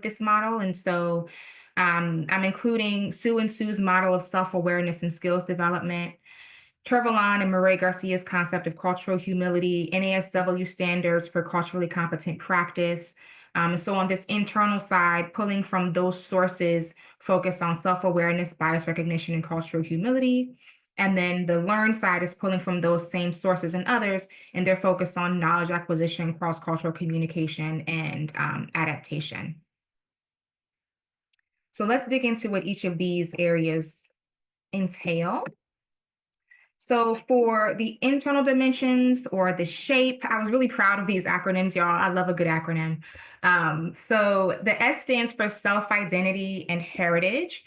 this model. And so I'm including Sue and Sue's model of self-awareness and skills development, Trevelyan and Murray Garcia's concept of cultural humility, NASW standards for culturally competent practice. So on this internal side, pulling from those sources, focus on self-awareness, bias recognition, and cultural humility. And then the learn side is pulling from those same sources and others, and they're focused on knowledge acquisition, cross-cultural communication, and adaptation. So let's dig into what each of these areas entail. So for the internal dimensions or the shape, I was really proud of these acronyms, y'all. I love a good acronym. So the S stands for self-identity and heritage.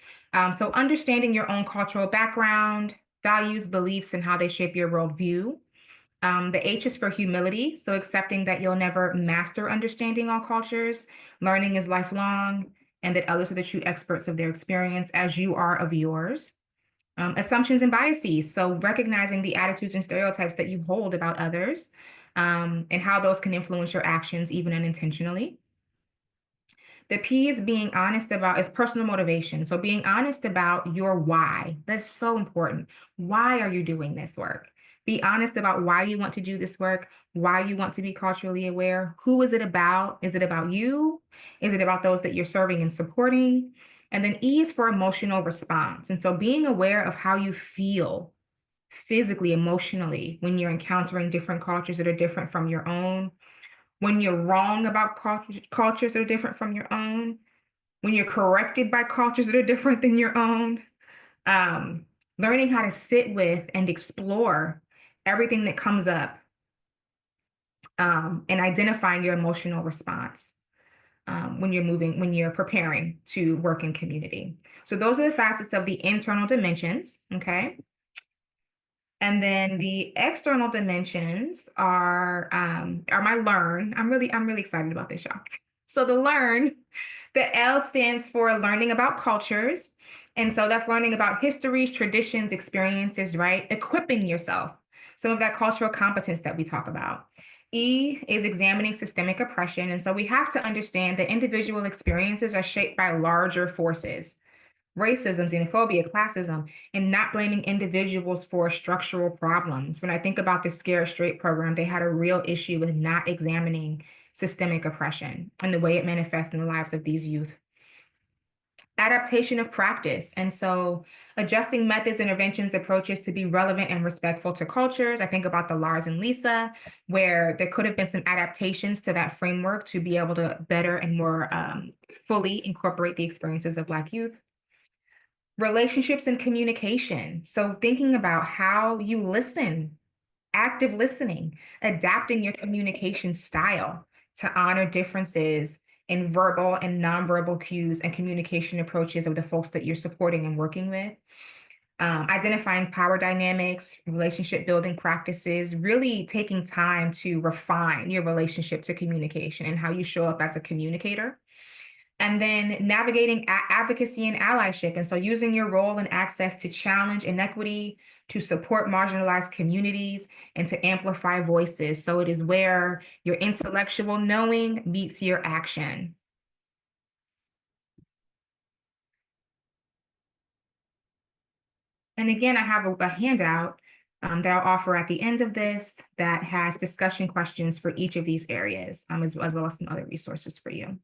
So understanding your own cultural background, values, beliefs, and how they shape your worldview. The H is for humility. So accepting that you'll never master understanding all cultures, learning is lifelong, and that others are the true experts of their experience as you are of yours. Assumptions and biases. So recognizing the attitudes and stereotypes that you hold about others and how those can influence your actions, even unintentionally. The P is being honest about is personal motivation. So being honest about your why. That's so important. Why are you doing this work? Be honest about why you want to do this work, why you want to be culturally aware. Who is it about? Is it about you? Is it about those that you're serving and supporting? And then E is for emotional response. And so being aware of how you feel physically, emotionally, when you're encountering different cultures that are different from your own, when you're wrong about cultures that are different from your own, when you're corrected by cultures that are different than your own, learning how to sit with and explore everything that comes up, and identifying your emotional response. When you're preparing to work in community. So those are the facets of the internal dimensions, okay? And then the external dimensions are my learn. I'm really excited about this, y'all. So the learn, the L stands for learning about cultures. And so that's learning about histories, traditions, experiences, right? Equipping yourself, some of that cultural competence that we talk about. E is examining systemic oppression. And so we have to understand that individual experiences are shaped by larger forces, racism, xenophobia, classism, and not blaming individuals for structural problems. When I think about the Scared Straight program, they had a real issue with not examining systemic oppression and the way it manifests in the lives of these youth. Adaptation of practice. And so adjusting methods, interventions, approaches to be relevant and respectful to cultures. I think about the Lars and Lisa, where there could have been some adaptations to that framework to be able to better and more fully incorporate the experiences of Black youth. Relationships and communication. So thinking about how you listen, active listening, adapting your communication style to honor differences in verbal and nonverbal cues and communication approaches of the folks that you're supporting and working with. Identifying power dynamics, relationship building practices, really taking time to refine your relationship to communication and how you show up as a communicator. And then navigating advocacy and allyship. And so using your role and access to challenge inequity, to support marginalized communities, and to amplify voices. So it is where your intellectual knowing meets your action. And again, I have a handout that I'll offer at the end of this that has discussion questions for each of these areas, as well as some other resources for you.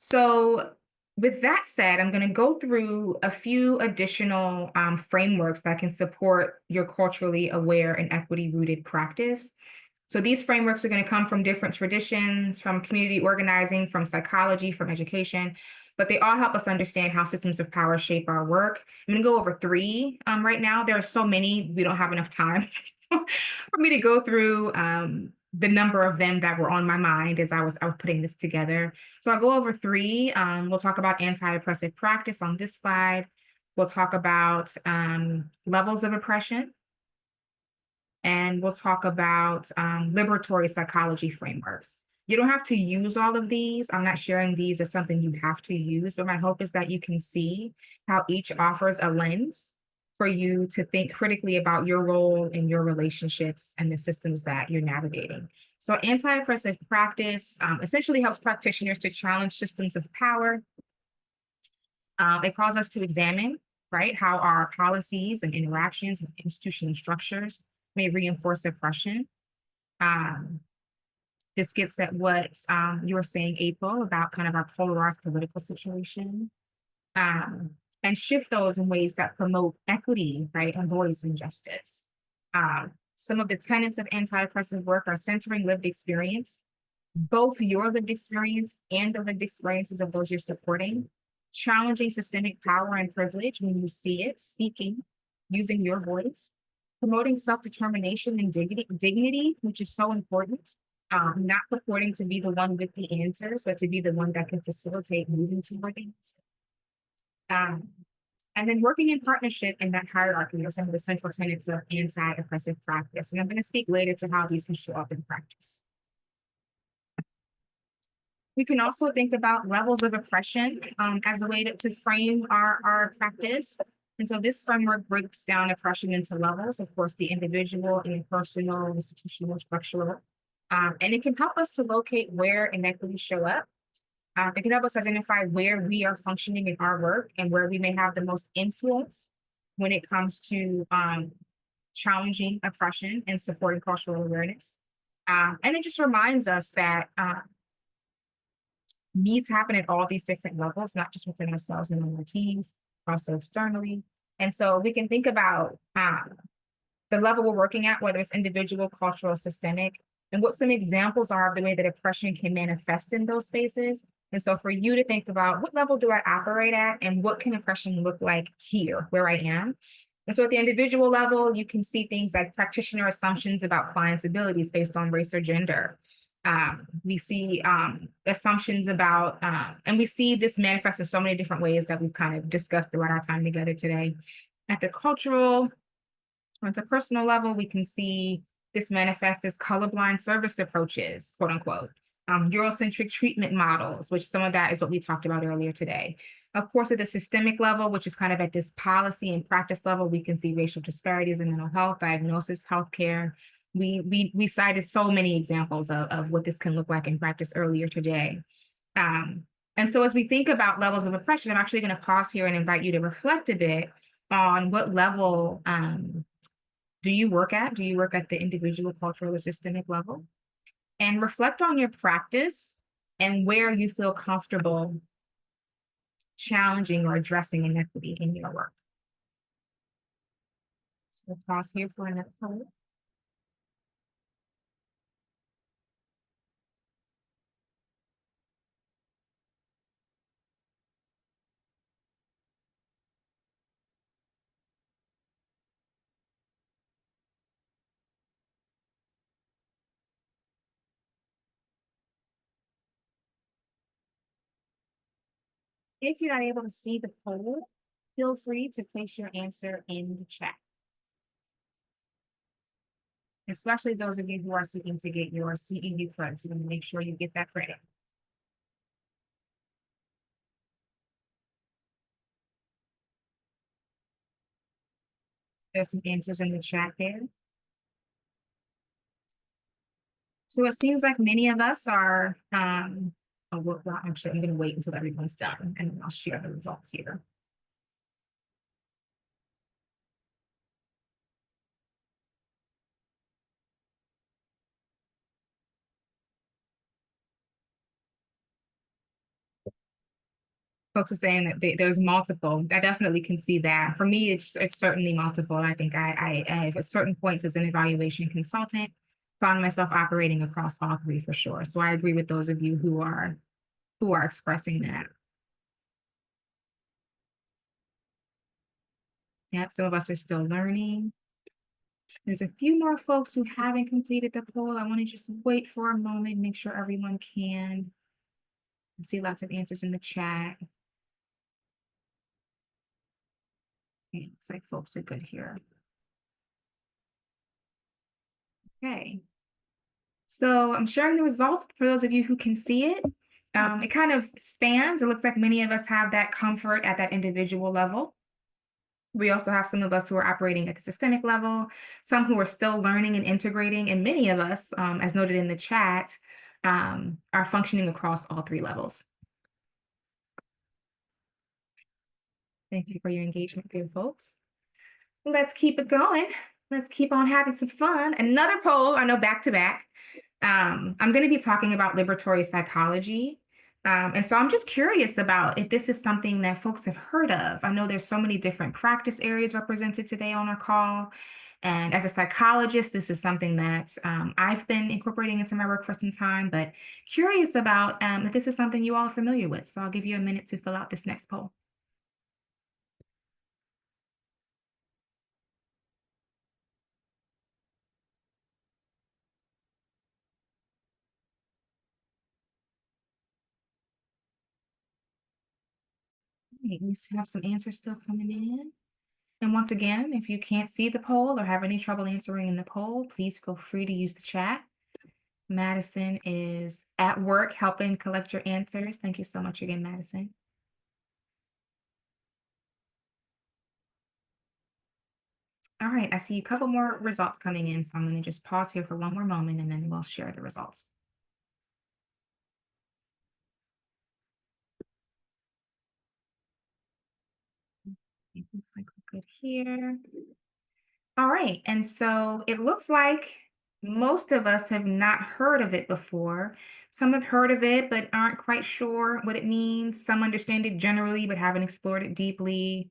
So with that said, I'm going to go through a few additional frameworks that can support your culturally aware and equity rooted practice. So these frameworks are going to come from different traditions, from community organizing, from psychology, from education, but they all help us understand how systems of power shape our work. I'm going to go over three right now. There are so many, we don't have enough time for me to go through the number of them that were on my mind as I was putting this together. So I'll go over three. We'll talk about anti-oppressive practice on this slide. We'll talk about levels of oppression. And we'll talk about liberatory psychology frameworks. You don't have to use all of these. I'm not sharing these as something you have to use, but my hope is that you can see how each offers a lens for you to think critically about your role in your relationships and the systems that you're navigating. So anti-oppressive practice essentially helps practitioners to challenge systems of power. It calls us to examine, right, how our policies and interactions and institutional structures may reinforce oppression. This gets at what you were saying, April, about kind of our polarized political situation, and shift those in ways that promote equity, right, and voice and justice. Some of the tenets of anti-oppressive work are centering lived experience, both your lived experience and the lived experiences of those you're supporting, challenging systemic power and privilege when you see it, speaking, using your voice, promoting self-determination and dignity, which is so important, not purporting to be the one with the answers, but to be the one that can facilitate moving toward the answer. And then working in partnership in that hierarchy are some of the central tenets of anti-oppressive practice. And I'm going to speak later to how these can show up in practice. We can also think about levels of oppression as a way to frame our practice. And so this framework breaks down oppression into levels, of course, the individual, interpersonal, institutional, structural. And it can help us to locate where inequities show up. It can help us identify where we are functioning in our work and where we may have the most influence when it comes to challenging oppression and supporting cultural awareness. And it just reminds us that needs happen at all these different levels, not just within ourselves and in our teams, also externally. And so we can think about the level we're working at, whether it's individual, cultural, systemic, and what some examples are of the way that oppression can manifest in those spaces. And so for you to think about what level do I operate at and what can oppression look like here, where I am. And so at the individual level, you can see things like practitioner assumptions about clients' abilities based on race or gender. We see assumptions about, and we see this manifest in so many different ways that we've kind of discussed throughout our time together today. At the cultural or at the personal level, we can see this manifest as colorblind service approaches, quote unquote, Eurocentric treatment models, which some of that is what we talked about earlier today. Of course, at the systemic level, which is kind of at this policy and practice level, we can see racial disparities in mental health, diagnosis, healthcare. We cited so many examples of what this can look like in practice earlier today. And so as we think about levels of oppression, I'm actually going to pause here and invite you to reflect a bit on what level do you work at? Do you work at the individual, cultural, or systemic level? And reflect on your practice and where you feel comfortable challenging or addressing inequity in your work. So pause here for another moment. If you're not able to see the poll, feel free to place your answer in the chat. Especially those of you who are seeking to get your CEU credits, you want to make sure you get that credit. There's some answers in the chat there. So it seems like many of us are, well, actually, I'm going to wait until everyone's done and then I'll share the results here. folks are saying that there's multiple. I definitely can see that. For me, it's certainly multiple. I think I at certain points as an evaluation consultant, found myself operating across all three for sure. So I agree with those of you who are expressing that. Yeah, some of us are still learning. There's a few more folks who haven't completed the poll. I want to just wait for a moment, make sure everyone can. I see lots of answers in the chat. Okay, looks like folks are good here. Okay. So I'm sharing the results for those of you who can see it. It kind of spans. It looks like many of us have that comfort at that individual level. We also have some of us who are operating at the systemic level, some who are still learning and integrating, and many of us, as noted in the chat, are functioning across all three levels. Thank you for your engagement, dear folks. Let's keep it going. Let's keep on having some fun. Another poll, I know back to back. I'm going to be talking about liberatory psychology. And so I'm just curious about if this is something that folks have heard of. I know there's so many different practice areas represented today on our call. And as a psychologist, this is something that I've been incorporating into my work for some time, but curious about if this is something you all are familiar with. So I'll give you a minute to fill out this next poll. Okay, we have some answers still coming in. And once again, if you can't see the poll or have any trouble answering in the poll, please feel free to use the chat. Madison is at work helping collect your answers. Thank you so much again, Madison. All right, I see a couple more results coming in, so I'm going to just pause here for one more moment and then we'll share the results. It looks like we're good here. All right, and so it looks like most of us have not heard of it before. Some have heard of it, but aren't quite sure what it means. Some understand it generally, but haven't explored it deeply.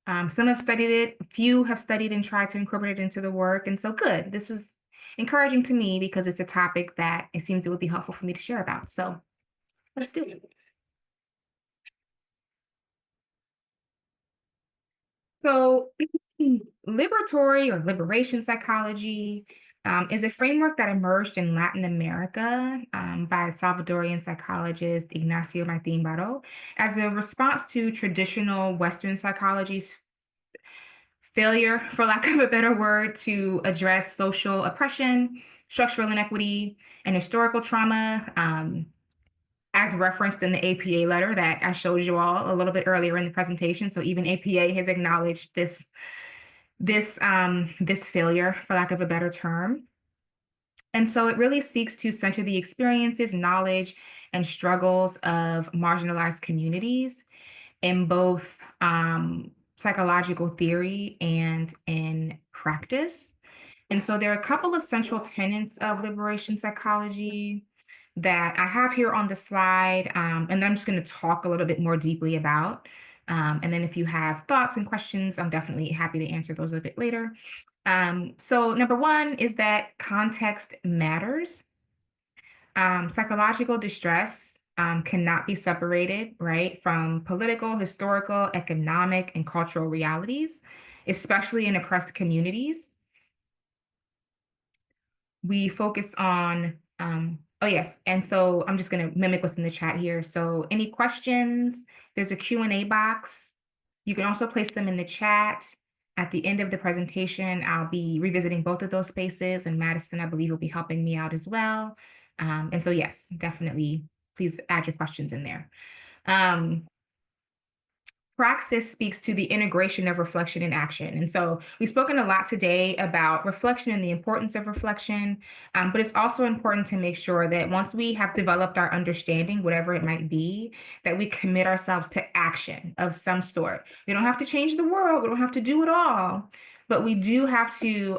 Some have studied it, a few have studied and tried to incorporate it into the work. And so good, this is encouraging to me because it's a topic that it seems it would be helpful for me to share about. So let's do it. So liberatory or liberation psychology is a framework that emerged in Latin America by Salvadorian psychologist Ignacio Martín Baró as a response to traditional Western psychology's failure, for lack of a better word, to address social oppression, structural inequity, and historical trauma, as referenced in the APA letter that I showed you all a little bit earlier in the presentation. So even APA has acknowledged this failure, for lack of a better term. And so it really seeks to center the experiences, knowledge, and struggles of marginalized communities in both psychological theory and in practice. And so there are a couple of central tenets of liberation psychology that I have here on the slide, and I'm just going to talk a little bit more deeply about. And then if you have thoughts and questions, I'm definitely happy to answer those a bit later. So number one is that context matters. Psychological distress cannot be separated, right, from political, historical, economic, and cultural realities, especially in oppressed communities. We focus on, oh yes, and so I'm just going to mimic what's in the chat here. So any questions, there's a Q&A box. You can also place them in the chat. At the end of the presentation, I'll be revisiting both of those spaces, and Madison, I believe, will be helping me out as well. And so yes, definitely, please add your questions in there. Praxis speaks to the integration of reflection and action. And so we've spoken a lot today about reflection and the importance of reflection, but it's also important to make sure that once we have developed our understanding, whatever it might be, that we commit ourselves to action of some sort. We don't have to change the world. We don't have to do it all, but we do have to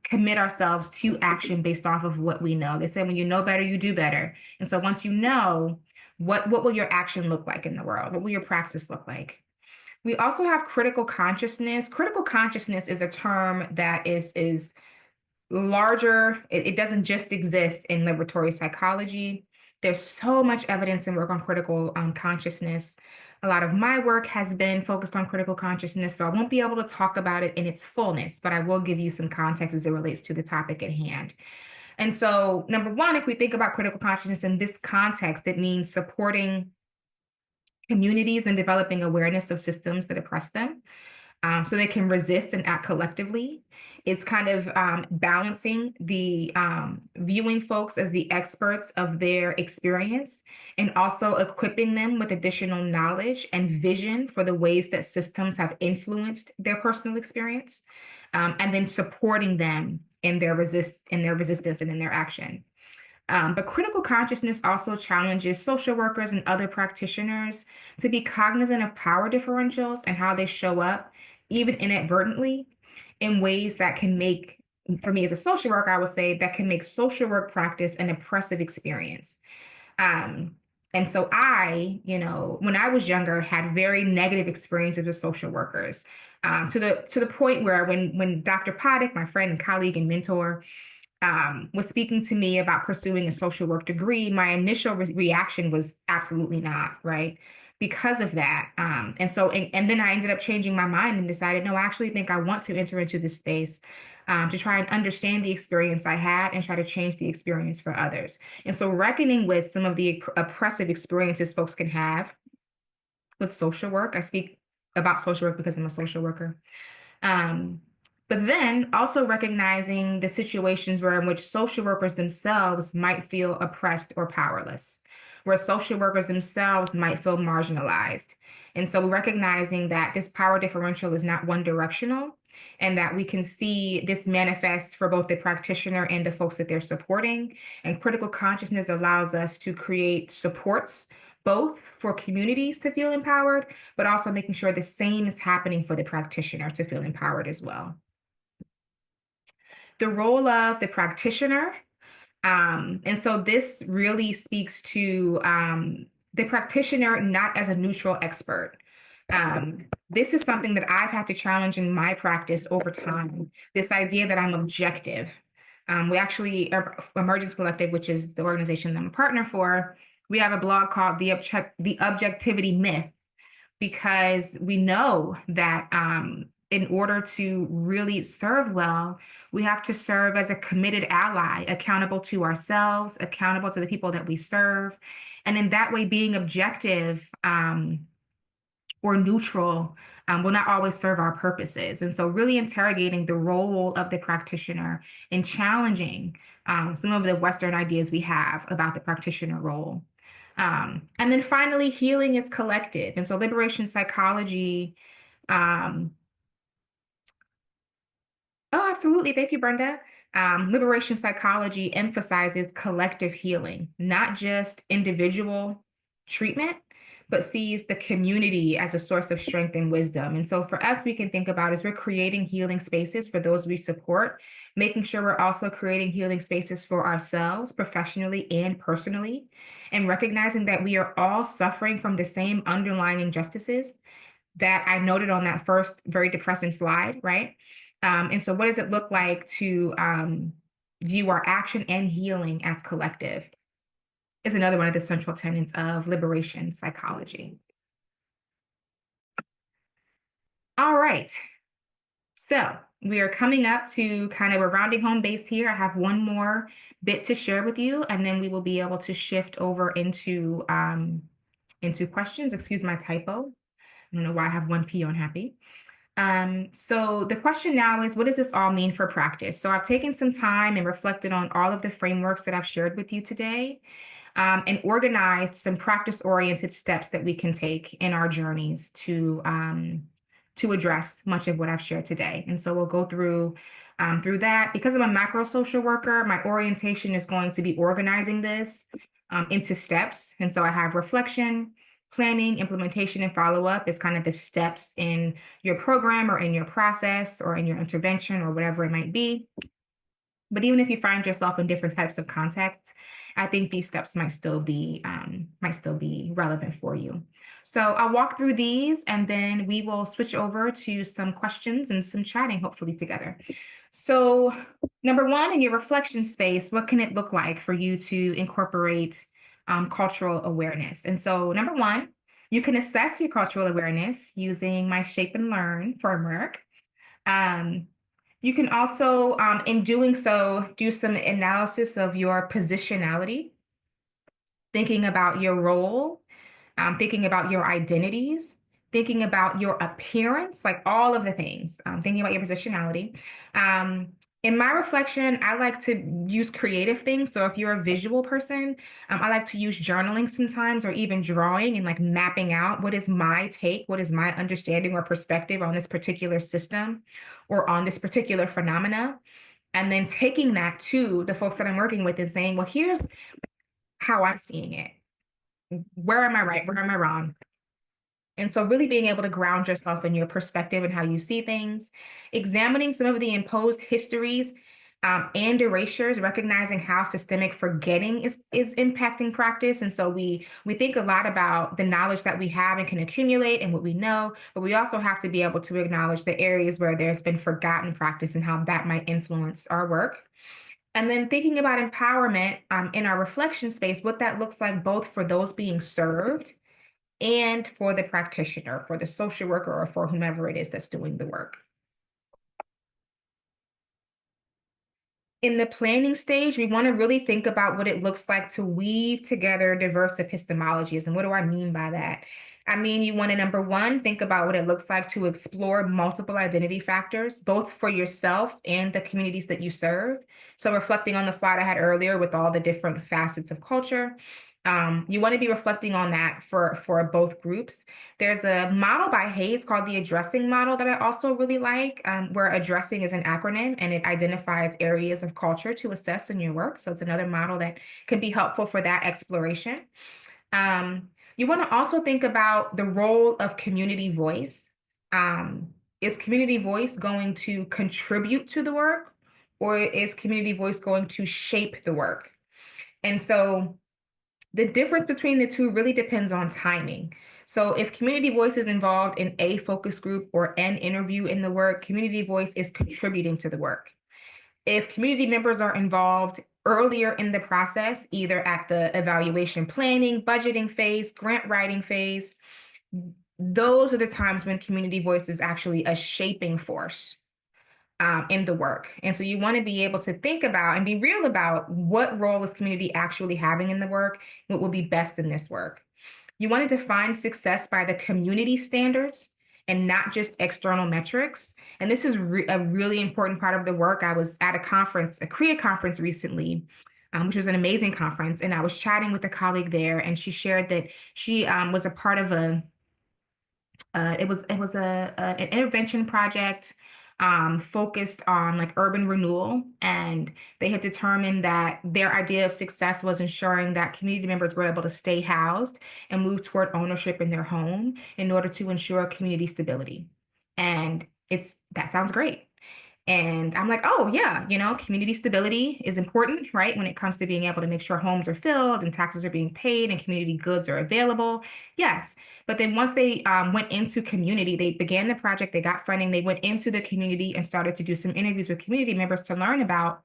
commit ourselves to action based off of what we know. They say when you know better, you do better. And so once you know, What will your action look like in the world? What will your praxis look like? We also have critical consciousness. Critical consciousness is a term that is larger. It doesn't just exist in liberatory psychology. There's so much evidence and work on critical consciousness. A lot of my work has been focused on critical consciousness, so I won't be able to talk about it in its fullness, but I will give you some context as it relates to the topic at hand. And so, number one, if we think about critical consciousness in this context, it means supporting communities and developing awareness of systems that oppress them, so they can resist and act collectively. It's kind of balancing the viewing folks as the experts of their experience and also equipping them with additional knowledge and vision for the ways that systems have influenced their personal experience, and then supporting them in their resistance and in their action. But critical consciousness also challenges social workers and other practitioners to be cognizant of power differentials and how they show up, even inadvertently, in ways that can make, for me as a social worker, I would say that can make social work practice an oppressive experience. And so when I was younger, had very negative experiences with social workers, to the point where when Dr. Paddock, my friend and colleague and mentor, was speaking to me about pursuing a social work degree, my initial reaction was absolutely not, right? Because of that. And then I ended up changing my mind and decided, no, I actually think I want to enter into this space to try and understand the experience I had and try to change the experience for others. And so reckoning with some of the oppressive experiences folks can have with social work. I speak about social work because I'm a social worker. But then also recognizing the situations in which social workers themselves might feel oppressed or powerless, where social workers themselves might feel marginalized. And so recognizing that this power differential is not one directional, and that we can see this manifest for both the practitioner and the folks that they're supporting. And critical consciousness allows us to create supports both for communities to feel empowered, but also making sure the same is happening for the practitioner to feel empowered as well. The role of the practitioner. And so this really speaks to the practitioner not as a neutral expert. This is something that I've had to challenge in my practice over time, this idea that I'm objective. We actually, Emergence Collective, which is the organization that I'm a partner for, we have a blog called The Objectivity Myth, because we know that in order to really serve well, we have to serve as a committed ally, accountable to ourselves, accountable to the people that we serve. And in that way, being objective or neutral will not always serve our purposes. And so really interrogating the role of the practitioner and challenging some of the Western ideas we have about the practitioner role. And then finally, healing is collective. And so liberation psychology. Oh, absolutely. Thank you, Brenda. Liberation psychology emphasizes collective healing, not just individual treatment, but sees the community as a source of strength and wisdom. And so for us, we can think about as we're creating healing spaces for those we support, making sure we're also creating healing spaces for ourselves professionally and personally, and recognizing that we are all suffering from the same underlying injustices that I noted on that first very depressing slide, right? And so what does it look like to view our action and healing as collective is another one of the central tenets of liberation psychology. All right. So we are coming up to kind of a rounding home base here. I have one more bit to share with you, and then we will be able to shift over into questions. Excuse my typo. I don't know why I have one P on happy. So the question now is, what does this all mean for practice? So I've taken some time and reflected on all of the frameworks that I've shared with you today, and organized some practice-oriented steps that we can take in our journeys to address much of what I've shared today. And so we'll go through that. Because I'm a macro social worker, my orientation is going to be organizing this into steps. And so I have reflection, planning, implementation, and follow-up is kind of the steps in your program or in your process or in your intervention or whatever it might be. But even if you find yourself in different types of contexts, I think these steps might still be relevant for you. So I'll walk through these and then we will switch over to some questions and some chatting, hopefully together. So number one, in your reflection space, what can it look like for you to incorporate cultural awareness? And so number one, you can assess your cultural awareness using my Shape and Learn framework. You can also, in doing so, do some analysis of your positionality, thinking about your role, thinking about your identities, thinking about your appearance, like all of the things, thinking about your positionality. In my reflection, I like to use creative things. So if you're a visual person, I like to use journaling sometimes, or even drawing and like mapping out what is my take, what is my understanding or perspective on this particular system or on this particular phenomena. And then taking that to the folks that I'm working with and saying, well, here's how I'm seeing it. Where am I right? Where am I wrong? And so really being able to ground yourself in your perspective and how you see things, examining some of the imposed histories and erasures, recognizing how systemic forgetting is impacting practice. And so we think a lot about the knowledge that we have and can accumulate and what we know, but we also have to be able to acknowledge the areas where there's been forgotten practice and how that might influence our work. And then thinking about empowerment in our reflection space, what that looks like both for those being served and for the practitioner, for the social worker, or for whomever it is that's doing the work. In the planning stage, we want to really think about what it looks like to weave together diverse epistemologies. And what do I mean by that? I mean, you want to, number one, think about what it looks like to explore multiple identity factors, both for yourself and the communities that you serve. So reflecting on the slide I had earlier with all the different facets of culture, you want to be reflecting on that for both groups. There's a model by Hayes called the addressing model that I also really like, where addressing is an acronym and it identifies areas of culture to assess in your work. So it's another model that can be helpful for that exploration. You want to also think about the role of community voice. Is community voice going to contribute to the work, or is community voice going to shape the work? And so the difference between the two really depends on timing. So if community voice is involved in a focus group or an interview in the work, community voice is contributing to the work. If community members are involved earlier in the process, either at the evaluation planning, budgeting phase, grant writing phase, those are the times when community voice is actually a shaping force in the work. And so you want to be able to think about and be real about what role is community actually having in the work, what will be best in this work. You want to define success by the community standards and not just external metrics. And this is a really important part of the work. I was at a conference, a CREA conference recently, which was an amazing conference. And I was chatting with a colleague there, and she shared that she was a part of an intervention project focused on like urban renewal, and they had determined that their idea of success was ensuring that community members were able to stay housed and move toward ownership in their home in order to ensure community stability. And that sounds great. And I'm like, oh yeah, community stability is important, right? When it comes to being able to make sure homes are filled and taxes are being paid and community goods are available. Yes. But then once they went into community, they began the project, they got funding, they went into the community and started to do some interviews with community members to learn about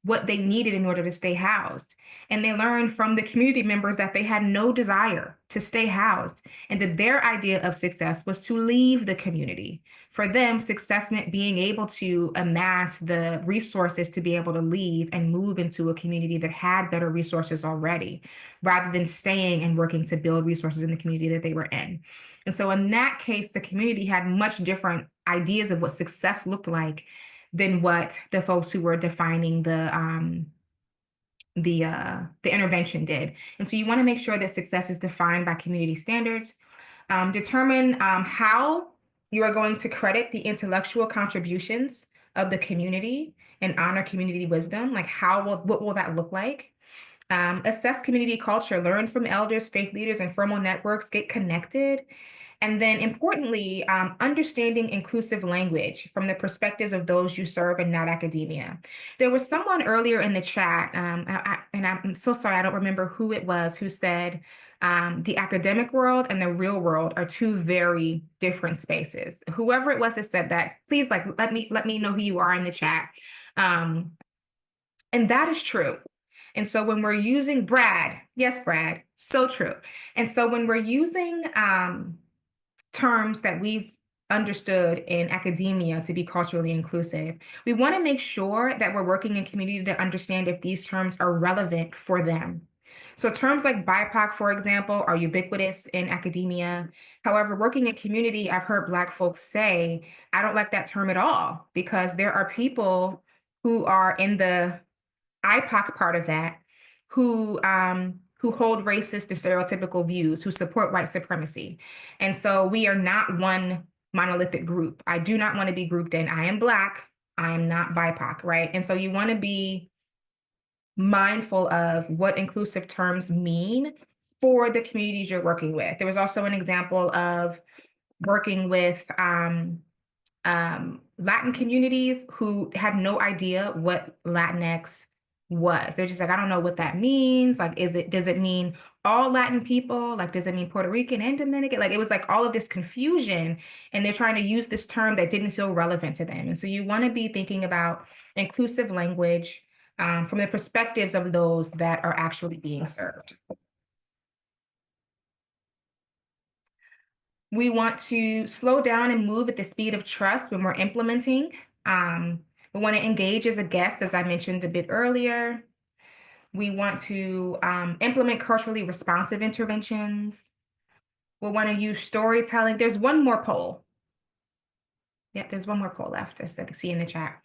what they needed in order to stay housed. And they learned from the community members that they had no desire to stay housed, and that their idea of success was to leave the community. For them, success meant being able to amass the resources to be able to leave and move into a community that had better resources already, rather than staying and working to build resources in the community that they were in. And so in that case, the community had much different ideas of what success looked like than what the folks who were defining the intervention did. And so you want to make sure that success is defined by community standards. Determine how you are going to credit the intellectual contributions of the community and honor community wisdom. Like what will that look like? Assess community culture, learn from elders, faith leaders, and formal networks, get connected. And then importantly, understanding inclusive language from the perspectives of those you serve and not academia. There was someone earlier in the chat, and I'm so sorry, I don't remember who it was, who said the academic world and the real world are two very different spaces. Whoever it was that said that, please let me know who you are in the chat. And that is true. And so when we're using Brad, yes, Brad, so true. And so when we're using terms that we've understood in academia to be culturally inclusive, we want to make sure that we're working in community to understand if these terms are relevant for them. So terms like BIPOC, for example, are ubiquitous in academia. However, working in community, I've heard Black folks say, I don't like that term at all, because there are people who are in the IPOC part of that who hold racist and stereotypical views, who support white supremacy. And so we are not one monolithic group. I do not want to be grouped in. I am Black, I am not BIPOC, right? And so you want to be mindful of what inclusive terms mean for the communities you're working with. There was also an example of working with Latin communities who had no idea what Latinx was. They're just like, I don't know what that means. Like, does it mean all Latin people? Like, does it mean Puerto Rican and Dominican? Like, it was like all of this confusion, and they're trying to use this term that didn't feel relevant to them. And so you want to be thinking about inclusive language from the perspectives of those that are actually being served. We want to slow down and move at the speed of trust when we're implementing. We want to engage as a guest, as I mentioned a bit earlier. We want to implement culturally responsive interventions. We want to use storytelling. There's one more poll. Yeah, there's one more poll left, as I see in the chat.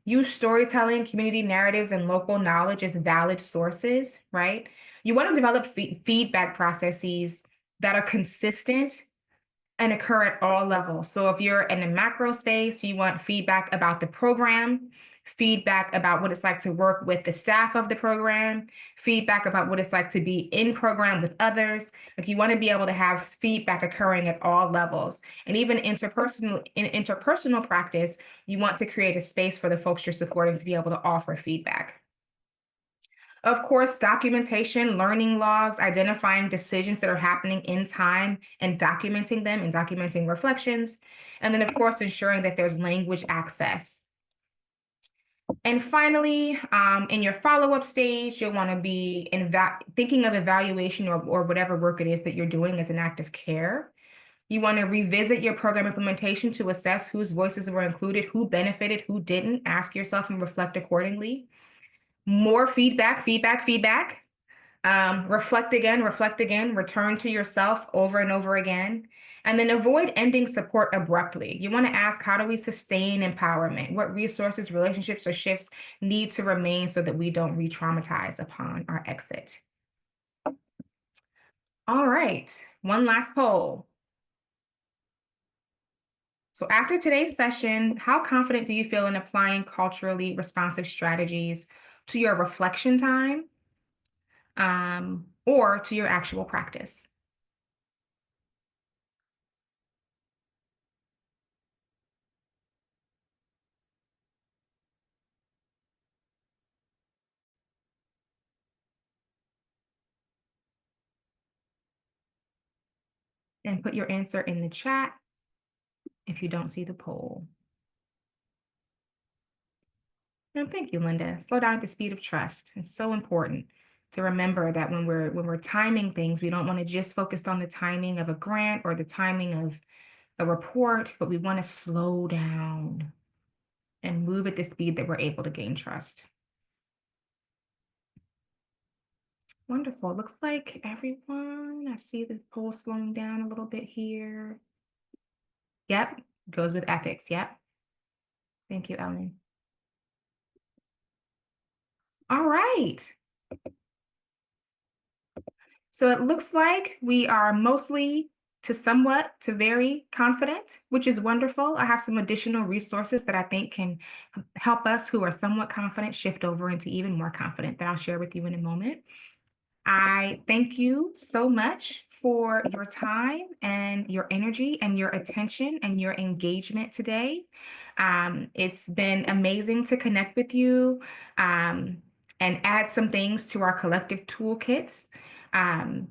Use storytelling, community narratives, and local knowledge as valid sources, right? You want to develop feedback processes that are consistent and occur at all levels. So if you're in a macro space, you want feedback about the program, feedback about what it's like to work with the staff of the program, feedback about what it's like to be in program with others. Like, you want to be able to have feedback occurring at all levels. And even in interpersonal practice, you want to create a space for the folks you're supporting to be able to offer feedback. Of course, documentation, learning logs, identifying decisions that are happening in time and documenting them and documenting reflections. And then, of course, ensuring that there's language access. And finally, in your follow-up stage, you'll want to be thinking of evaluation or whatever work it is that you're doing as an act of care. You want to revisit your program implementation to assess whose voices were included, who benefited, who didn't. Ask yourself and reflect accordingly. More feedback. Reflect again, return to yourself over and over again. And then avoid ending support abruptly. You want to ask, how do we sustain empowerment? What resources, relationships, or shifts need to remain so that we don't re-traumatize upon our exit? All right, one last poll. So after today's session, how confident do you feel in applying culturally responsive strategies to your reflection time or to your actual practice? And put your answer in the chat if you don't see the poll. And thank you, Linda. Slow down at the speed of trust. It's so important to remember that when we're timing things, we don't want to just focus on the timing of a grant or the timing of a report, but we want to slow down and move at the speed that we're able to gain trust. Wonderful. Looks like everyone, I see the poll slowing down a little bit here. Yep, goes with ethics. Yep. Thank you, Ellen. All right. So it looks like we are mostly to very confident, which is wonderful. I have some additional resources that I think can help us who are somewhat confident shift over into even more confident that I'll share with you in a moment. I thank you so much for your time and your energy and your attention and your engagement today. It's been amazing to connect with you and add some things to our collective toolkits. Um,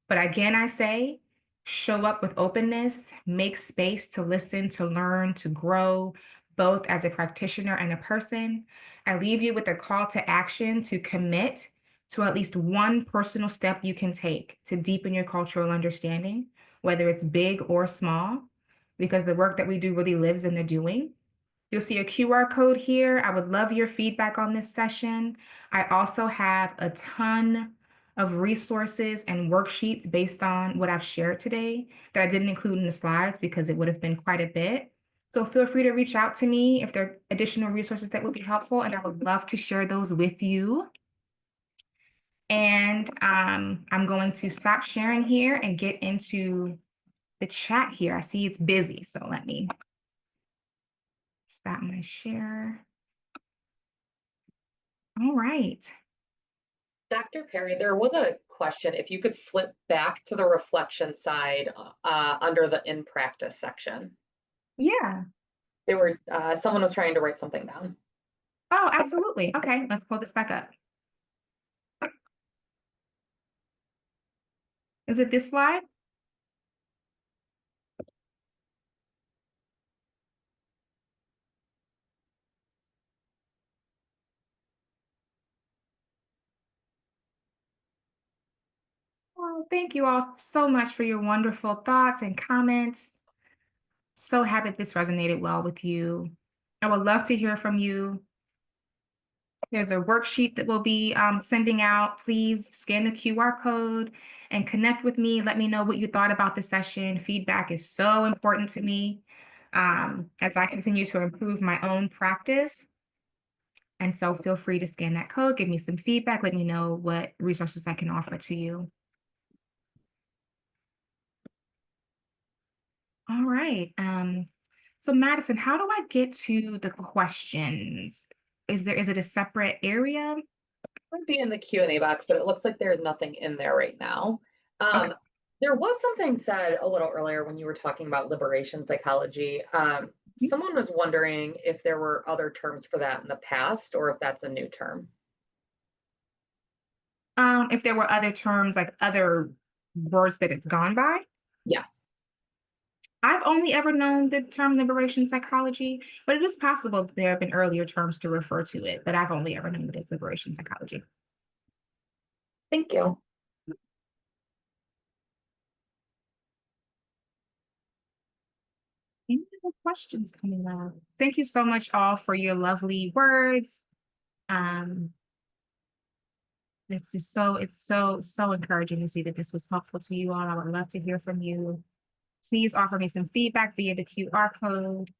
but again, I say, show up with openness, make space to listen, to learn, to grow, both as a practitioner and a person. I leave you with a call to action to commit to at least one personal step you can take to deepen your cultural understanding, whether it's big or small, because the work that we do really lives in the doing. You'll see a QR code here. I would love your feedback on this session. I also have a ton of resources and worksheets based on what I've shared today that I didn't include in the slides because it would have been quite a bit. So feel free to reach out to me if there are additional resources that would be helpful, and I would love to share those with you. And I'm going to stop sharing here and get into the chat here. I see it's busy, so let me stop my share. All right. Dr. Perry, there was a question. If you could flip back to the reflection side under the in practice section. Yeah. Someone was trying to write something down. Oh, absolutely. Okay, let's pull this back up. Is it this slide? Well, thank you all so much for your wonderful thoughts and comments. So happy this resonated well with you. I would love to hear from you. There's a worksheet that we'll be sending out. Please scan the QR code and connect with me. Let me know what you thought about the session. Feedback is so important to me as I continue to improve my own practice. And so feel free to scan that code, give me some feedback, let me know what resources I can offer to you. All right. So Madison, how do I get to the questions? Is it a separate area? Would be in the Q&A box, but it looks like there's nothing in there right now. Okay. There was something said a little earlier when you were talking about liberation psychology. Someone was wondering if there were other terms for that in the past or if that's a new term. If there were other terms, like other words that it's gone by. Yes. I've only ever known the term liberation psychology, but it is possible that there have been earlier terms to refer to it, but I've only ever known it as liberation psychology. Thank you. Any other questions coming up? Thank you so much all for your lovely words. It's so encouraging to see that this was helpful to you all. I would love to hear from you. Please offer me some feedback via the QR code.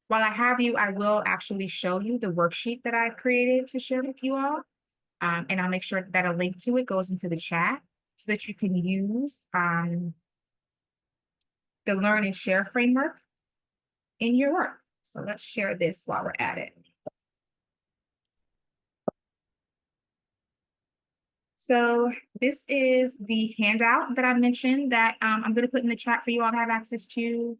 While I have you, I will actually show you the worksheet that I've created to share with you all. And I'll make sure that a link to it goes into the chat so that you can use the Learn and Share framework in your work. So let's share this while we're at it. So this is the handout that I mentioned that I'm going to put in the chat for you all to have access to.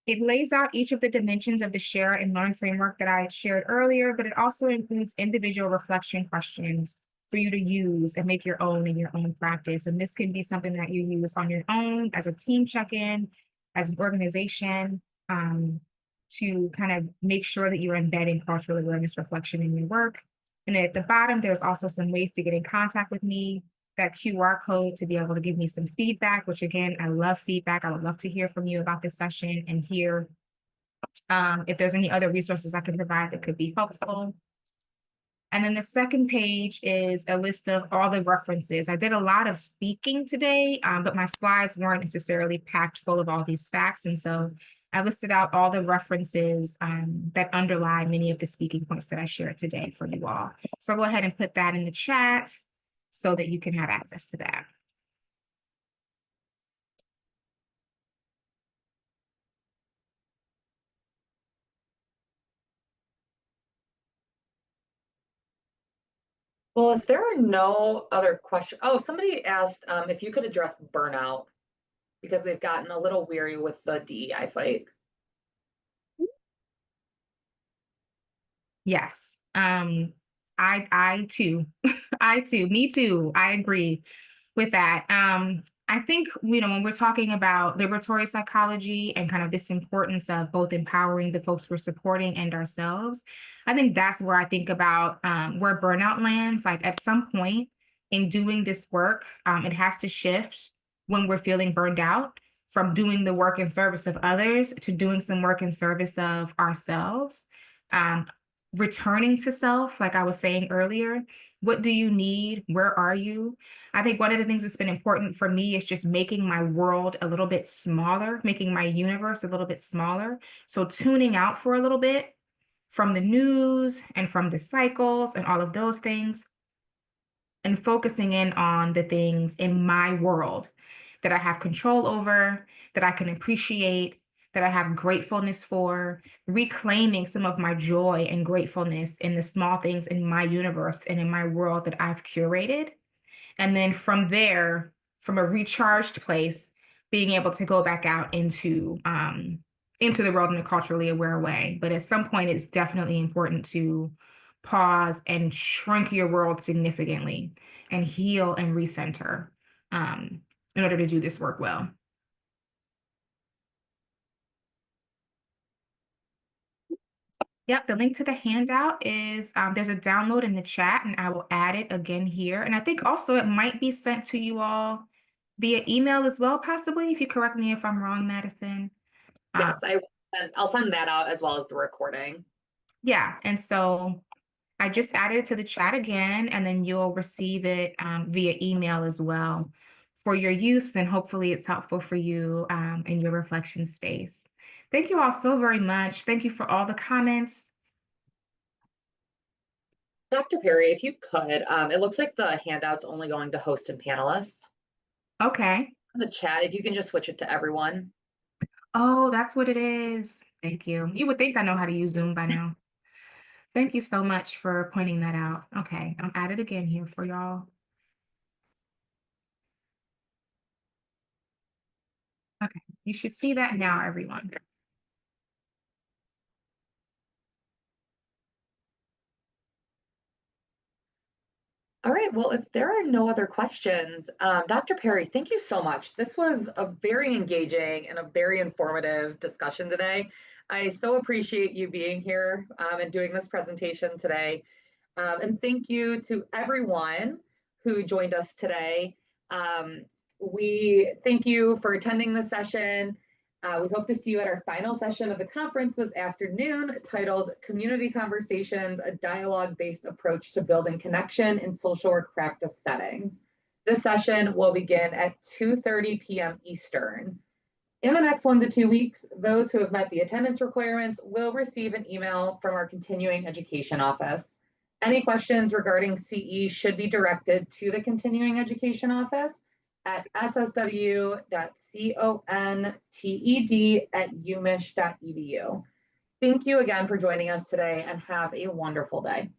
It lays out each of the dimensions of the Share and Learn framework that I shared earlier, but it also includes individual reflection questions for you to use and make your own in your own practice. And this can be something that you use on your own as a team check-in, as an organization, to kind of make sure that you're embedding cultural awareness reflection in your work. And at the bottom, there's also some ways to get in contact with me, that QR code to be able to give me some feedback, which again, I love feedback. I would love to hear from you about this session and hear if there's any other resources I can provide that could be helpful. And then the second page is a list of all the references. I did a lot of speaking today, but my slides weren't necessarily packed full of all these facts. And so I listed out all the references that underlie many of the speaking points that I shared today for you all. So I'll go ahead and put that in the chat so that you can have access to that. Well, if there are no other questions, somebody asked if you could address burnout. because they've gotten a little weary with the DEI fight. Yes. I too, me too. I agree with that. I think, when we're talking about liberatory psychology and kind of this importance of both empowering the folks we're supporting and ourselves, I think that's where I think about where burnout lands. Like at some point in doing this work, it has to shift when we're feeling burned out from doing the work in service of others to doing some work in service of ourselves. Um, Returning to self, like I was saying earlier, what do you need? Where are you? I think one of the things that's been important for me is just making my world a little bit smaller, making my universe a little bit smaller. So tuning out for a little bit from the news and from the cycles and all of those things, and focusing in on the things in my world that I have control over, that I can appreciate, that I have gratefulness for, reclaiming some of my joy and gratefulness in the small things in my universe and in my world that I've curated. And then from there, from a recharged place, being able to go back out into the world in a culturally aware way. But at some point, it's definitely important to pause and shrink your world significantly and heal and recenter in order to do this work well. Yep, the link to the handout is there's a download in the chat, and I will add it again here. And I think also it might be sent to you all via email as well, possibly, if you correct me if I'm wrong, Madison. Yes, I'll send that out as well as the recording. Yeah, and so I just added it to the chat again, and then you'll receive it via email as well for your use. And hopefully it's helpful for you in your reflection space. Thank you all so very much. Thank you for all the comments. Dr. Perry, if you could, it looks like the handout's only going to host and panelists. Okay. In the chat, if you can just switch it to everyone. Oh, that's what it is. Thank you. You would think I know how to use Zoom by now. Thank you so much for pointing that out. Okay, I'll add it again here for y'all. Okay, you should see that now, everyone. All right, well, if there are no other questions, Dr. Perry, thank you so much. This was a very engaging and a very informative discussion today. I so appreciate you being here and doing this presentation today. And thank you to everyone who joined us today. We thank you for attending the session. We hope to see you at our final session of the conference this afternoon, titled Community Conversations, a dialogue-based approach to building connection in social work practice settings. This session will begin at 2:30 p.m. Eastern. In the next 1 to 2 weeks, those who have met the attendance requirements will receive an email from our continuing education office. Any questions regarding CE should be directed to the continuing education office at ssw.conted@umich.edu. Thank you again for joining us today and have a wonderful day.